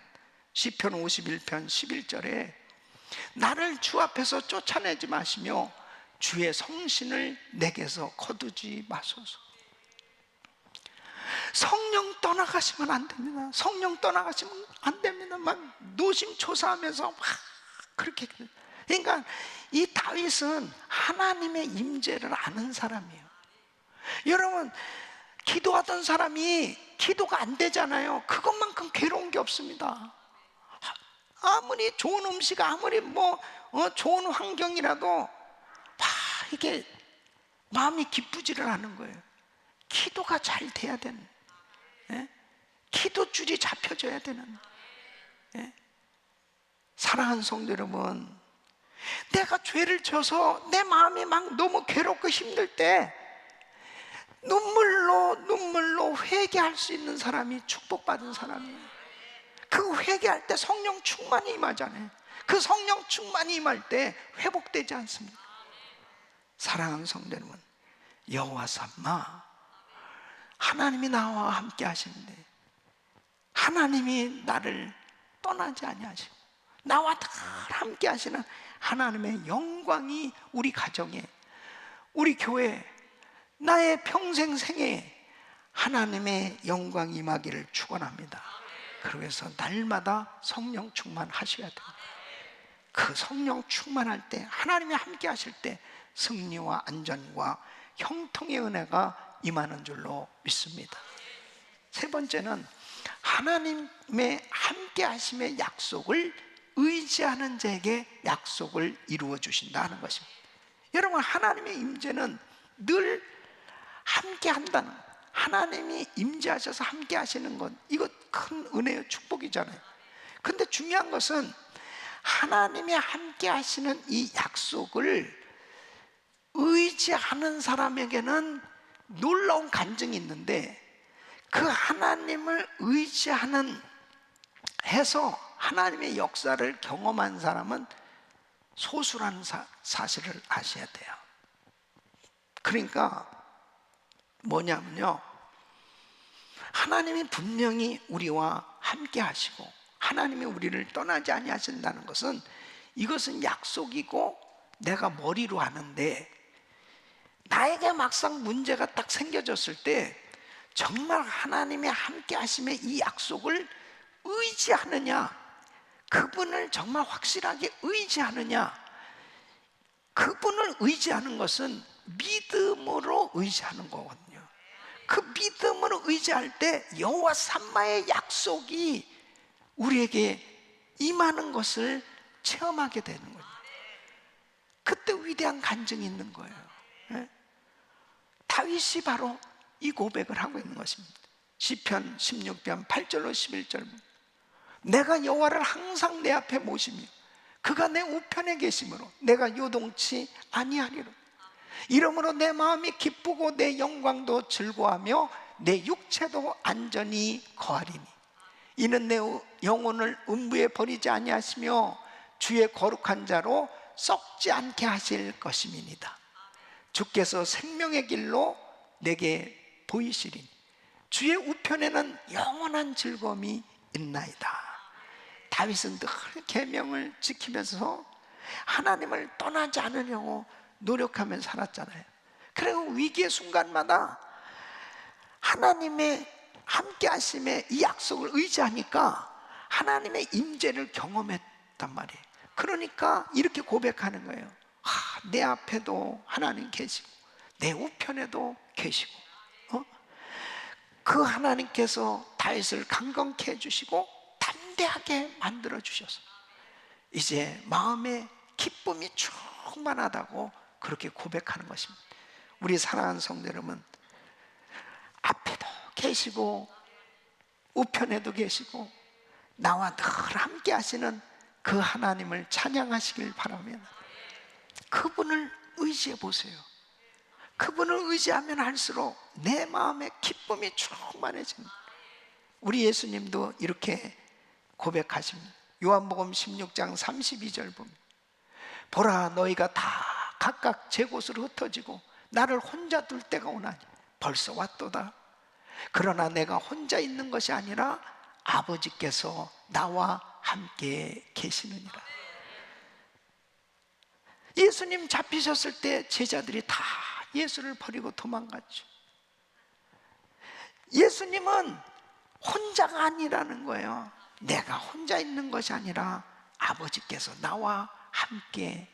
시편 51편 11절에 나를 주 앞에서 쫓아내지 마시며 주의 성신을 내게서 거두지 마소서. 성령 떠나가시면 안 됩니다. 성령 떠나가시면 안 됩니다. 막 노심초사하면서 막 그렇게 그러니까 이 다윗은 하나님의 임재를 아는 사람이에요. 여러분, 기도하던 사람이 기도가 안 되잖아요. 그것만큼 괴로운 게 없습니다. 아무리 좋은 음식, 아무리 좋은 환경이라도 이게 마음이 기쁘지를 않은 거예요. 기도가 잘 돼야 되는, 기도줄이 잡혀져야 되는. 사랑하는 성도 여러분, 내가 죄를 져서 내 마음이 막 너무 괴롭고 힘들 때 눈물로 회개할 수 있는 사람이 축복받은 사람이에요. 그 회개할 때 성령 충만이 임하잖아요. 그 성령 충만이 임할 때 회복되지 않습니까? 사랑하는 성도 여러분, 여호와 삼마, 하나님이 나와 함께 하시는데 하나님이 나를 떠나지 아니하시고 나와 늘 함께 하시는 하나님의 영광이 우리 가정에, 우리 교회, 나의 평생 생에 하나님의 영광이 임하기를 축원합니다. 그래서 날마다 성령 충만하셔야 됩니다. 그 성령 충만할 때, 하나님이 함께 하실 때 승리와 안전과 형통의 은혜가 임하는 줄로 믿습니다. 세 번째는 하나님의 함께 하심의 약속을 의지하는 자에게 약속을 이루어 주신다 하는 것입니다. 여러분, 하나님의 임재는 늘 함께 한다는, 하나님이 임재하셔서 함께 하시는 것, 이거 큰 은혜의 축복이잖아요. 근데 중요한 것은 하나님이 함께 하시는 이 약속을 의지하는 사람에게는 놀라운 간증이 있는데, 그 하나님을 의지하는 해서 하나님의 역사를 경험한 사람은 소수라는 사실을 아셔야 돼요. 그러니까 뭐냐면요, 하나님이 분명히 우리와 함께 하시고 하나님이 우리를 떠나지 아니하신다는 것은, 이것은 약속이고 내가 머리로 하는데, 나에게 막상 문제가 딱 생겨졌을 때 정말 하나님의 함께 하심의 이 약속을 의지하느냐, 그분을 정말 확실하게 의지하느냐. 그분을 의지하는 것은 믿음으로 의지하는 거거든요. 그 믿음으로 의지할 때 여호와 삼마의 약속이 우리에게 임하는 것을 체험하게 되는 거예요. 그때 위대한 간증이 있는 거예요. 다윗이 바로 이 고백을 하고 있는 것입니다. 시편 16편 8절로 11절, 내가 여호와를 항상 내 앞에 모시며 그가 내 우편에 계심으로 내가 요동치 아니하리로. 이러므로 내 마음이 기쁘고 내 영광도 즐거워하며 내 육체도 안전히 거하리니, 이는 내 영혼을 음부에 버리지 아니하시며 주의 거룩한 자로 썩지 않게 하실 것임이니이다. 주께서 생명의 길로 내게 보이시리니 주의 우편에는 영원한 즐거움이 있나이다. 다윗은 늘 계명을 지키면서 하나님을 떠나지 않으려고 노력하며 살았잖아요. 그리고 위기의 순간마다 하나님의 함께 하심의 이 약속을 의지하니까 하나님의 임재를 경험했단 말이에요. 그러니까 이렇게 고백하는 거예요. 내 앞에도 하나님 계시고 내 우편에도 계시고, 그 하나님께서 다윗을 강건케 해주시고 담대하게 만들어 주셔서 이제 마음에 기쁨이 충만하다고 그렇게 고백하는 것입니다. 우리 사랑하는 성도 여러분, 앞에도 계시고 우편에도 계시고 나와 늘 함께 하시는 그 하나님을 찬양하시길 바라며 그분을 의지해 보세요. 그분을 의지하면 할수록 내 마음에 기쁨이 충만해집니다. 우리 예수님도 이렇게 고백하십니다. 요한복음 16장 32절 보면, 보라, 너희가 다 각각 제 곳으로 흩어지고 나를 혼자 둘 때가 오나니 벌써 왔도다. 그러나 내가 혼자 있는 것이 아니라 아버지께서 나와 함께 계시느니라. 예수님 잡히셨을 때 제자들이 다 예수를 버리고 도망갔죠. 예수님은 혼자가 아니라는 거예요. 내가 혼자 있는 것이 아니라 아버지께서 나와 함께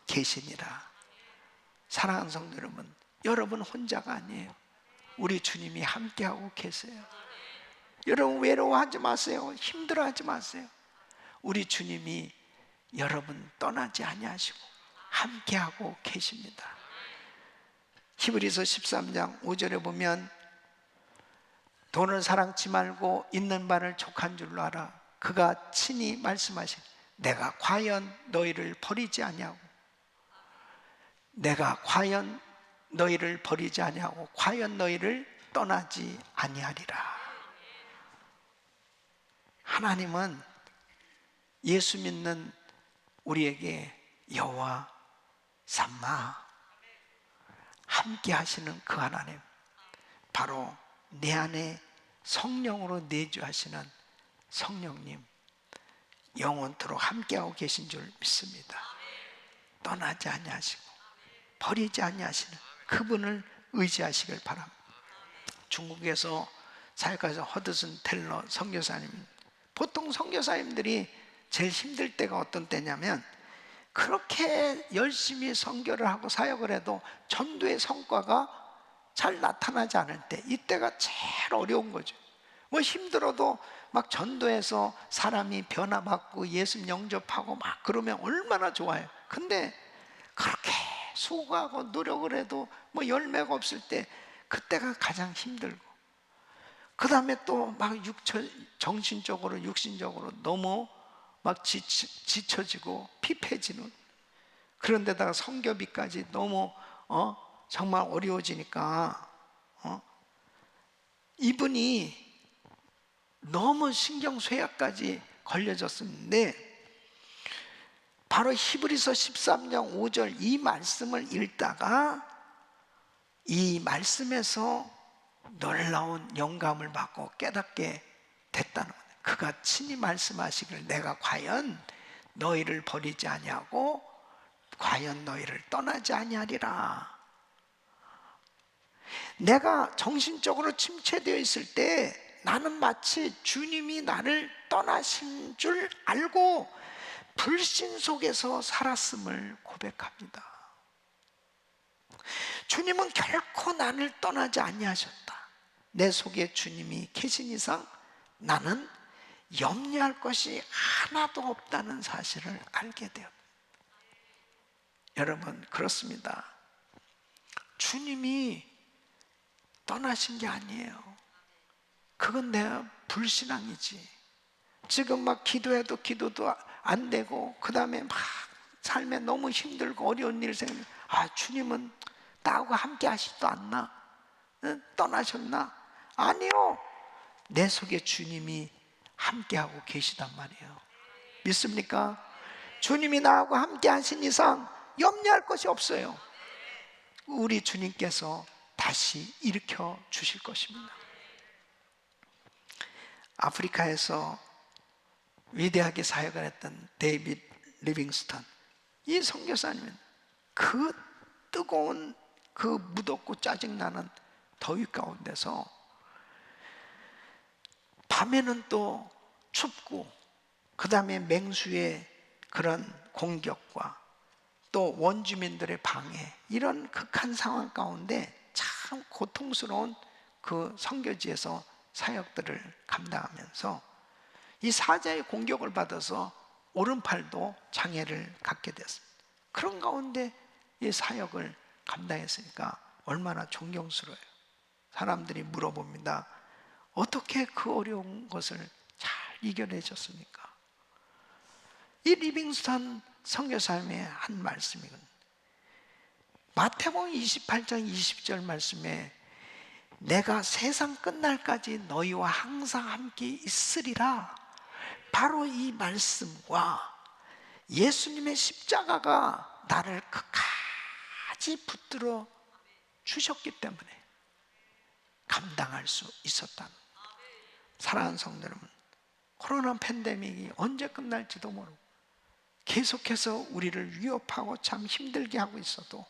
계시니라. 사랑하는 성도 여러분, 여러분 혼자가 아니에요. 우리 주님이 함께하고 계세요. 여러분 외로워하지 마세요. 힘들어하지 마세요. 우리 주님이 여러분 떠나지 아니하시고 함께하고 계십니다. 히브리서 13장 5절에 보면 돈을 사랑치 말고 있는 바를 족한 줄로 알아. 그가 친히 말씀하신 내가 과연 너희를 버리지 아니하고 내가 과연 너희를 버리지 아니하고 과연 너희를 떠나지 아니하리라. 하나님은 예수 믿는 우리에게 여호와 삼마 함께 하시는 그 하나님, 바로 내 안에 성령으로 내주하시는 성령님, 영원토록 함께하고 계신 줄 믿습니다. 떠나지 아니하시고 버리지 아니하시는 그분을 의지하시길 바랍니다. 중국에서 사역하신 허드슨 텔러 선교사님, 보통 선교사님들이 제일 힘들 때가 어떤 때냐면 그렇게 열심히 선교를 하고 사역을 해도 전도의 성과가 잘 나타나지 않을 때, 이때가 제일 어려운 거죠. 뭐 힘들어도 막 전도해서 사람이 변화받고 예수 영접하고 막 그러면 얼마나 좋아요. 근데 그렇게 수고하고 노력을 해도 뭐 열매가 없을 때, 그때가 가장 힘들고, 그 다음에 또 막 정신적으로 육신적으로 너무 막 지쳐지고 피폐해지는, 그런데다가 선교비까지 너무 정말 어려워지니까 이분이 너무 신경쇠약까지 걸려졌었는데, 바로 히브리서 13장 5절 이 말씀을 읽다가 이 말씀에서 놀라운 영감을 받고 깨닫게 됐다는 거예요. 그가 친히 말씀하시길 내가 과연 너희를 버리지 아니하고 과연 너희를 떠나지 아니하리라. 내가 정신적으로 침체되어 있을 때 나는 마치 주님이 나를 떠나신 줄 알고 불신 속에서 살았음을 고백합니다. 주님은 결코 나를 떠나지 아니하셨다. 내 속에 주님이 계신 이상 나는 염려할 것이 하나도 없다는 사실을 알게 되었다. 여러분, 그렇습니다. 주님이 떠나신 게 아니에요. 그건 내 불신앙이지. 지금 막 기도해도 기도도 안 되고, 그 다음에 막 삶에 너무 힘들고 어려운 일 생기면 주님은 나하고 함께 하시지도 않나? 떠나셨나? 아니요. 내 속에 주님이 함께하고 계시단 말이에요. 믿습니까? 주님이 나하고 함께 하신 이상 염려할 것이 없어요. 우리 주님께서 다시 일으켜 주실 것입니다. 아프리카에서 위대하게 사역을 했던 데이빗 리빙스턴, 이 선교사님은 그 뜨거운 그 무덥고 짜증나는 더위 가운데서 밤에는 또 춥고, 그 다음에 맹수의 그런 공격과 또 원주민들의 방해, 이런 극한 상황 가운데 참 고통스러운 그 선교지에서 사역들을 감당하면서 이 사자의 공격을 받아서 오른팔도 장애를 갖게 됐습니다. 그런 가운데 이 사역을 감당했으니까 얼마나 존경스러워요. 사람들이 물어봅니다. 어떻게 그 어려운 것을 잘 이겨내셨습니까? 이 리빙스턴 선교사님의 한 말씀이거든요. 마태복음 28장 20절 말씀에 내가 세상 끝날까지 너희와 항상 함께 있으리라. 바로 이 말씀과 예수님의 십자가가 나를 끝까지 붙들어 주셨기 때문에 감당할 수 있었다는. 사랑하는 성도 여러분, 코로나 팬데믹이 언제 끝날지도 모르고 계속해서 우리를 위협하고 참 힘들게 하고 있어도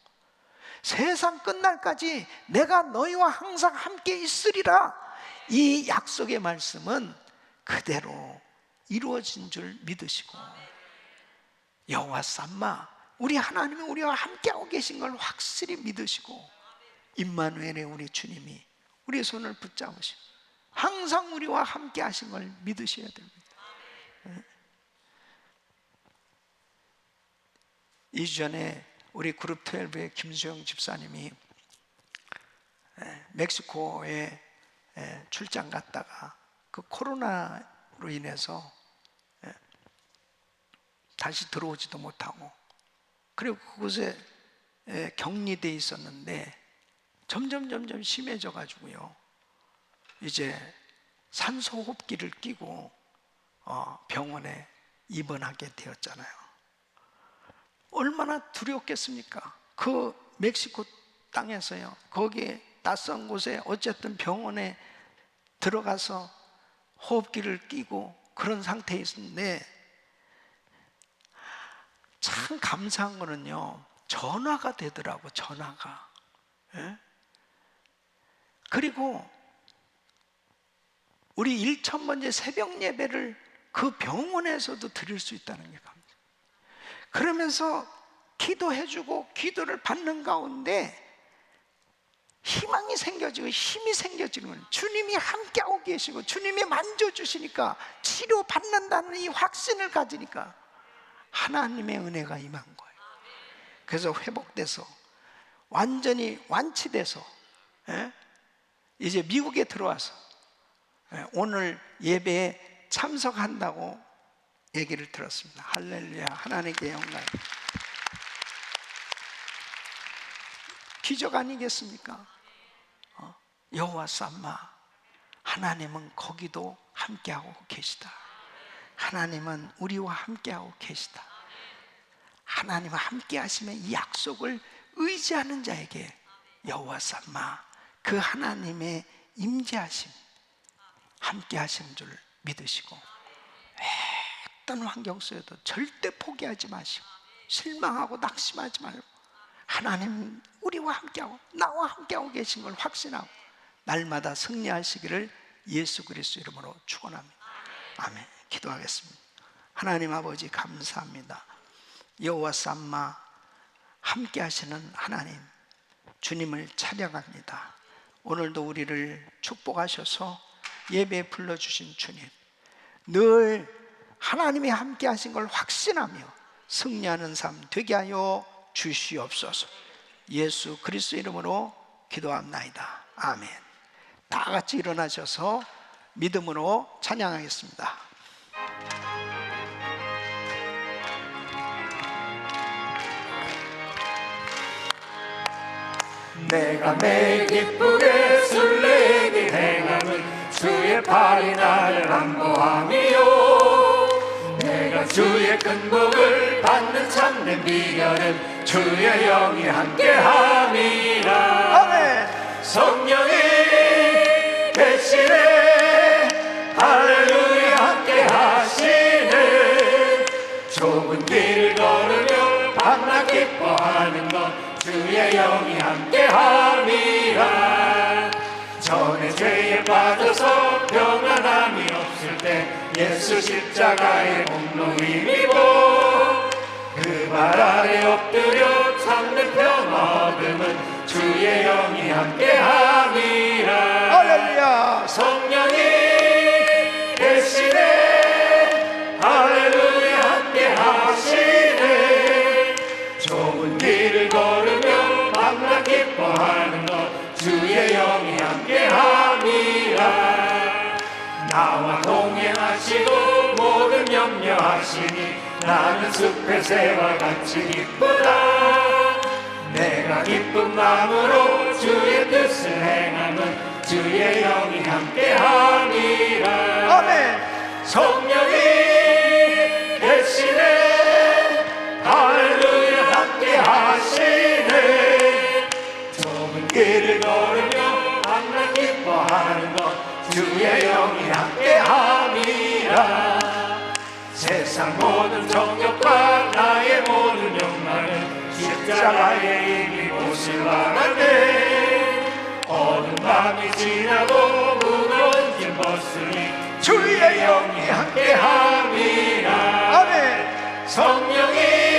세상 끝날까지 내가 너희와 항상 함께 있으리라, 이 약속의 말씀은 그대로 이루어진 줄 믿으시고 여호와 삼마, 우리 하나님이 우리와 함께하고 계신 걸 확실히 믿으시고, 임마누엘의 우리 주님이 우리의 손을 붙잡으시고 항상 우리와 함께 하신 걸 믿으셔야 됩니다. 2주 전에 우리 그룹 12의 김수영 집사님이 멕시코에 출장 갔다가 그 코로나로 인해서 다시 들어오지도 못하고, 그리고 그곳에 격리돼 있었는데 점점 심해져 가지고요, 이제 산소호흡기를 끼고 병원에 입원하게 되었잖아요. 얼마나 두려웠겠습니까? 그 멕시코 땅에서요, 거기에 낯선 곳에 어쨌든 병원에 들어가서 호흡기를 끼고 그런 상태에 있었는데, 참 감사한 거는요, 전화가 되더라고, 전화가. 예? 그리고 우리 1000번째 새벽 예배를 그 병원에서도 드릴 수 있다는 게 감사해요. 그러면서 기도해주고 기도를 받는 가운데 희망이 생겨지고 힘이 생겨지는, 주님이 함께하고 계시고 주님이 만져주시니까 치료받는다는 이 확신을 가지니까 하나님의 은혜가 임한 거예요. 그래서 회복돼서 완전히 완치돼서 이제 미국에 들어와서 오늘 예배에 참석한다고 얘기를 들었습니다. 할렐루야, 하나님께 영광. 기적 아니겠습니까? 여호와 삼마, 하나님은 거기도 함께하고 계시다. 하나님은 우리와 함께하고 계시다. 하나님과 함께 하시면 이 약속을 의지하는 자에게 여호와 삼마, 그 하나님의 임재하심, 함께 하시는 줄 믿으시고 어떤 환경 속에도 절대 포기하지 마시고 실망하고 낙심하지 말고, 하나님 우리와 함께하고 나와 함께하고 계신 걸 확신하고 날마다 승리하시기를 예수 그리스도 이름으로 축원합니다. 아멘. 기도하겠습니다. 하나님 아버지 감사합니다. 여호와 삼마, 함께 하시는 하나님, 주님을 찬양합니다. 오늘도 우리를 축복하셔서 예배에 불러주신 주님, 늘 하나님이 함께 하신 걸 확신하며 승리하는 삶 되게 하여 주시옵소서. 예수 그리스도 이름으로 기도합나이다. 아멘. 다 같이 일어나셔서 믿음으로 찬양하겠습니다. 내가 매일 기쁘게 설레게 행함은 주의 팔이 나를 안보함이요, 내가 주의 큰 복을 받는 참된 비결은 주의 영이 함께함이라. 아멘. 성령이 계시네, 할렐루야 함께 하시네. 좁은 길을 걸으며 밤낮 기뻐하는 것 주의 영이 함께함이라. 전에 죄에 빠져서 평안함이 없을 때 예수 십자가의 공로 힘입어 그 발 아래 엎드려 참된 평화 얻음은 주의 영이 함께함이라. 할렐루야. 성령이 계시네, 할렐루야 함께 하시네. 좁은 길을 걸으며 밤낮 기뻐하는 것 주의 영이 함께함이라. 나와 동행하시고 모든 염려하시니 나는 숲의 새와 같이 기쁘다. 내가 기쁜 마음으로 주의 뜻을 행함은 주의 영이 함께함이라. 아멘. 성령이 계시네, 할렐루야 함께 하시네. 좁은 길을 걸으며 밤낮 기뻐하는 것 주의 영이 함께함이라. 세상 모든 정욕과 나의 모든 욕망은 십자가에 이미 못을 박았네. 어두운 밤이 지나고 무거운 짐 벗으니 주의 영이 함께함이라. 아멘. 성령이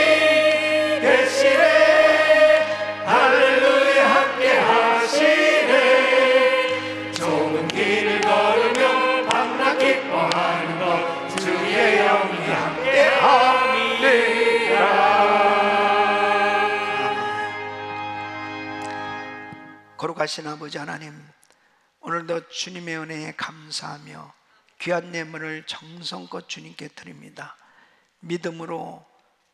거룩하신 아버지 하나님, 오늘도 주님의 은혜에 감사하며 귀한 예물을 정성껏 주님께 드립니다. 믿음으로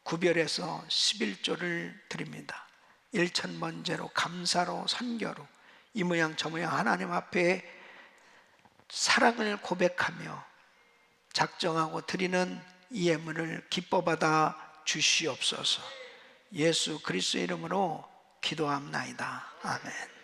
구별해서 11조를 드립니다. 1,000번째로 감사로 선교로 이 모양 저 모양 하나님 앞에 사랑을 고백하며 작정하고 드리는 이 예물을 기뻐받아 주시옵소서. 예수 그리스도의 이름으로 기도합나이다. 아멘.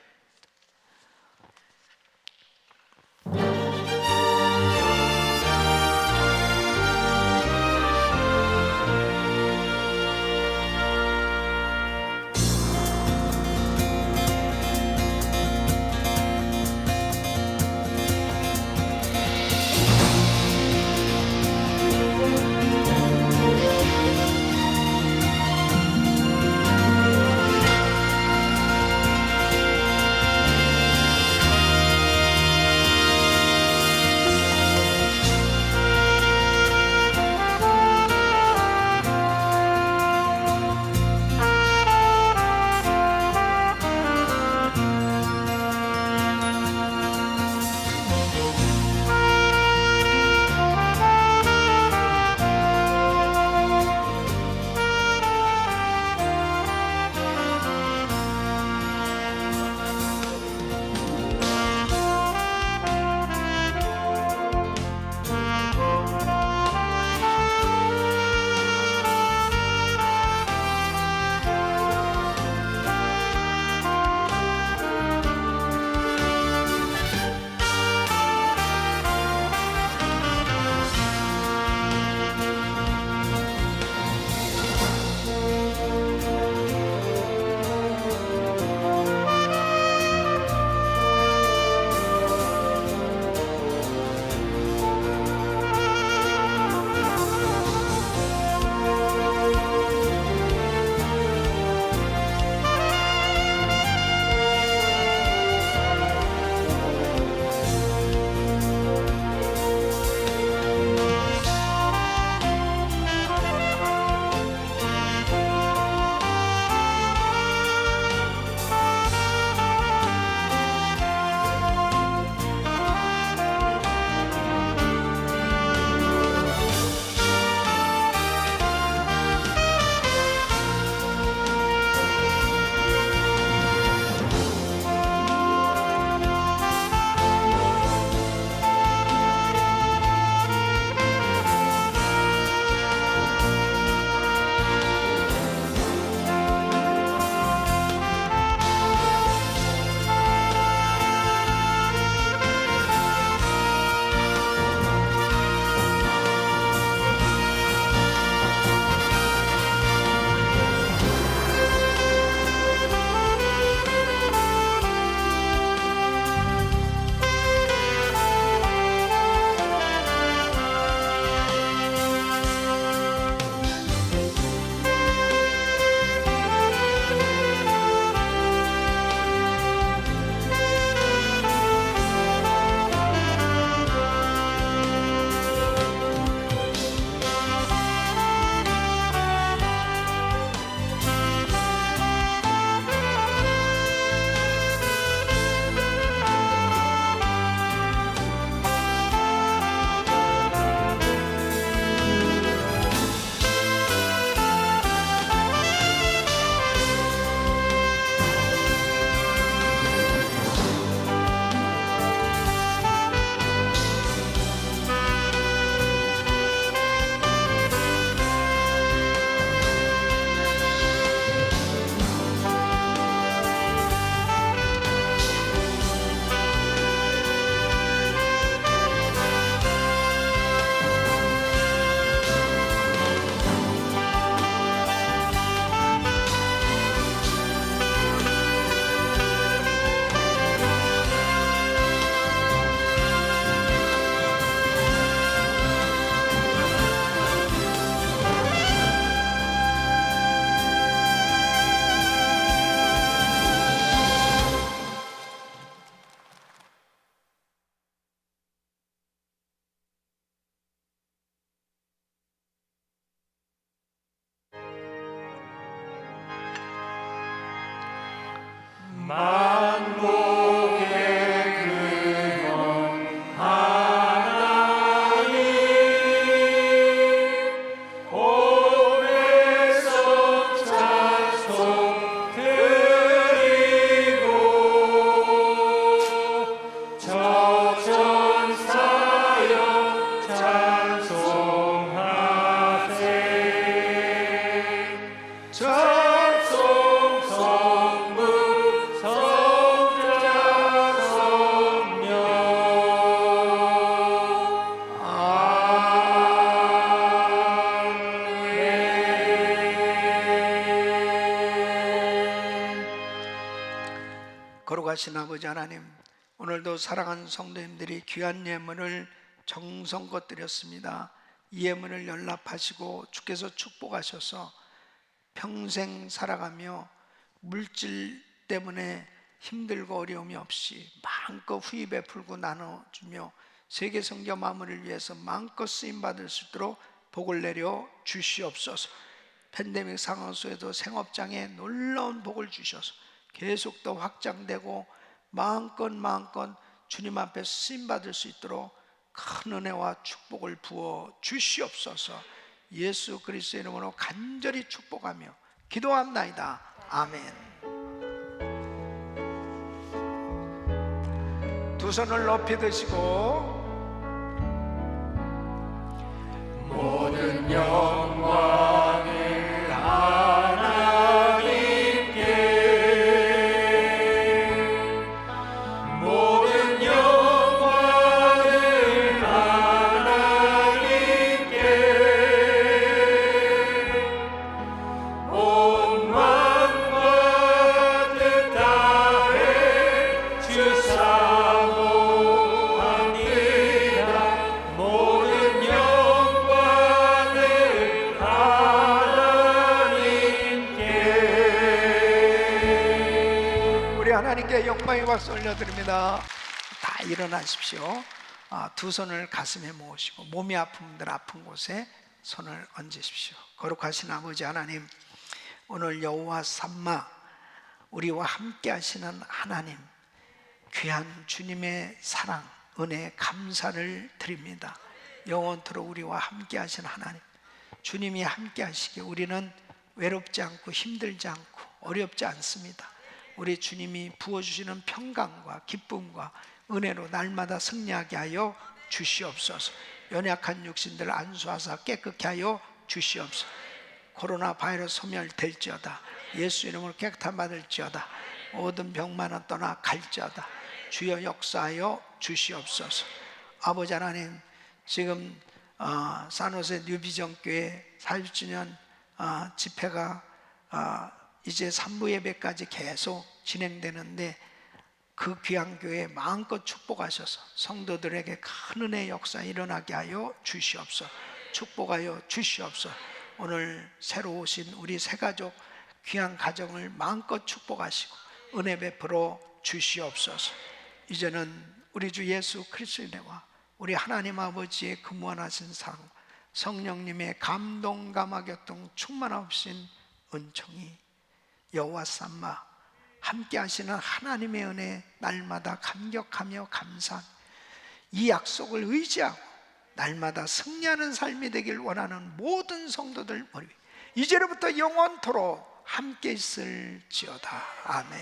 만국 거룩하신 아버지 하나님, 오늘도 사랑하는 성도님들이 귀한 예물을 정성껏 드렸습니다. 이 예물을 연락하시고 주께서 축복하셔서 평생 살아가며 물질 때문에 힘들고 어려움이 없이 마음껏 후히 베풀고 나눠주며 세계 성교 마무리를 위해서 마음껏 쓰임받을 수 있도록 복을 내려 주시옵소서. 팬데믹 상황 속에도 생업장에 놀라운 복을 주셔서 계속 더 확장되고 마음껏 주님 앞에 쓰임받을 수 있도록 큰 은혜와 축복을 부어 주시옵소서. 예수 그리스도의 이름으로 간절히 축복하며 기도합나이다. 아멘. 두 손을 높이 드시고 모든 영광을 하나님께, 모든 영광을 하나님께, 온 만과 뜻 다해 주사모합니다. 모든 영광을 하나님께. 우리 하나님께 영광의 박수 올려드립니다. 다 일어나십시오. 두 손을 가슴에 모으시고 몸이 아픈 분들 아픈 곳에 손을 얹으십시오. 거룩하신 아버지 하나님, 오늘 여호와 삼마 우리와 함께 하시는 하나님, 귀한 주님의 사랑, 은혜, 감사를 드립니다. 영원토록 우리와 함께 하시는 하나님, 주님이 함께 하시기에 우리는 외롭지 않고 힘들지 않고 어렵지 않습니다. 우리 주님이 부어주시는 평강과 기쁨과 은혜로 날마다 승리하게 하여 주시옵소서. 연약한 육신들 안수하사 깨끗게 하여 주시옵소서. 코로나 바이러스 소멸될지어다. 예수 이름으로 깨끗함 받을지어다. 모든 병만은 떠나 갈지어다. 주여 역사하여 주시옵소서. 아버지 하나님, 지금 산호세 뉴비전 교회 40주년 집회가 이제 3부 예배까지 계속 진행되는데 그 귀한 교회 마음껏 축복하셔서 성도들에게 큰 은혜의 역사 일어나게 하여 주시옵소서. 축복하여 주시옵소서. 오늘 새로 오신 우리 새 가족 귀한 가정을 마음껏 축복하시고 은혜 베풀어 주시옵소서. 이제는 우리 주 예수 그리스도의 은혜와 우리 하나님 아버지의 근무하신 사랑, 성령님의 감동 감화교통 충만하신 은총이 여호와 삼마 함께 하시는 하나님의 은혜 날마다 감격하며 감사하며 이 약속을 의지하고 날마다 승리하는 삶이 되길 원하는 모든 성도들 머리 위에 이제로부터 영원토록 함께 있을지어다. 아멘.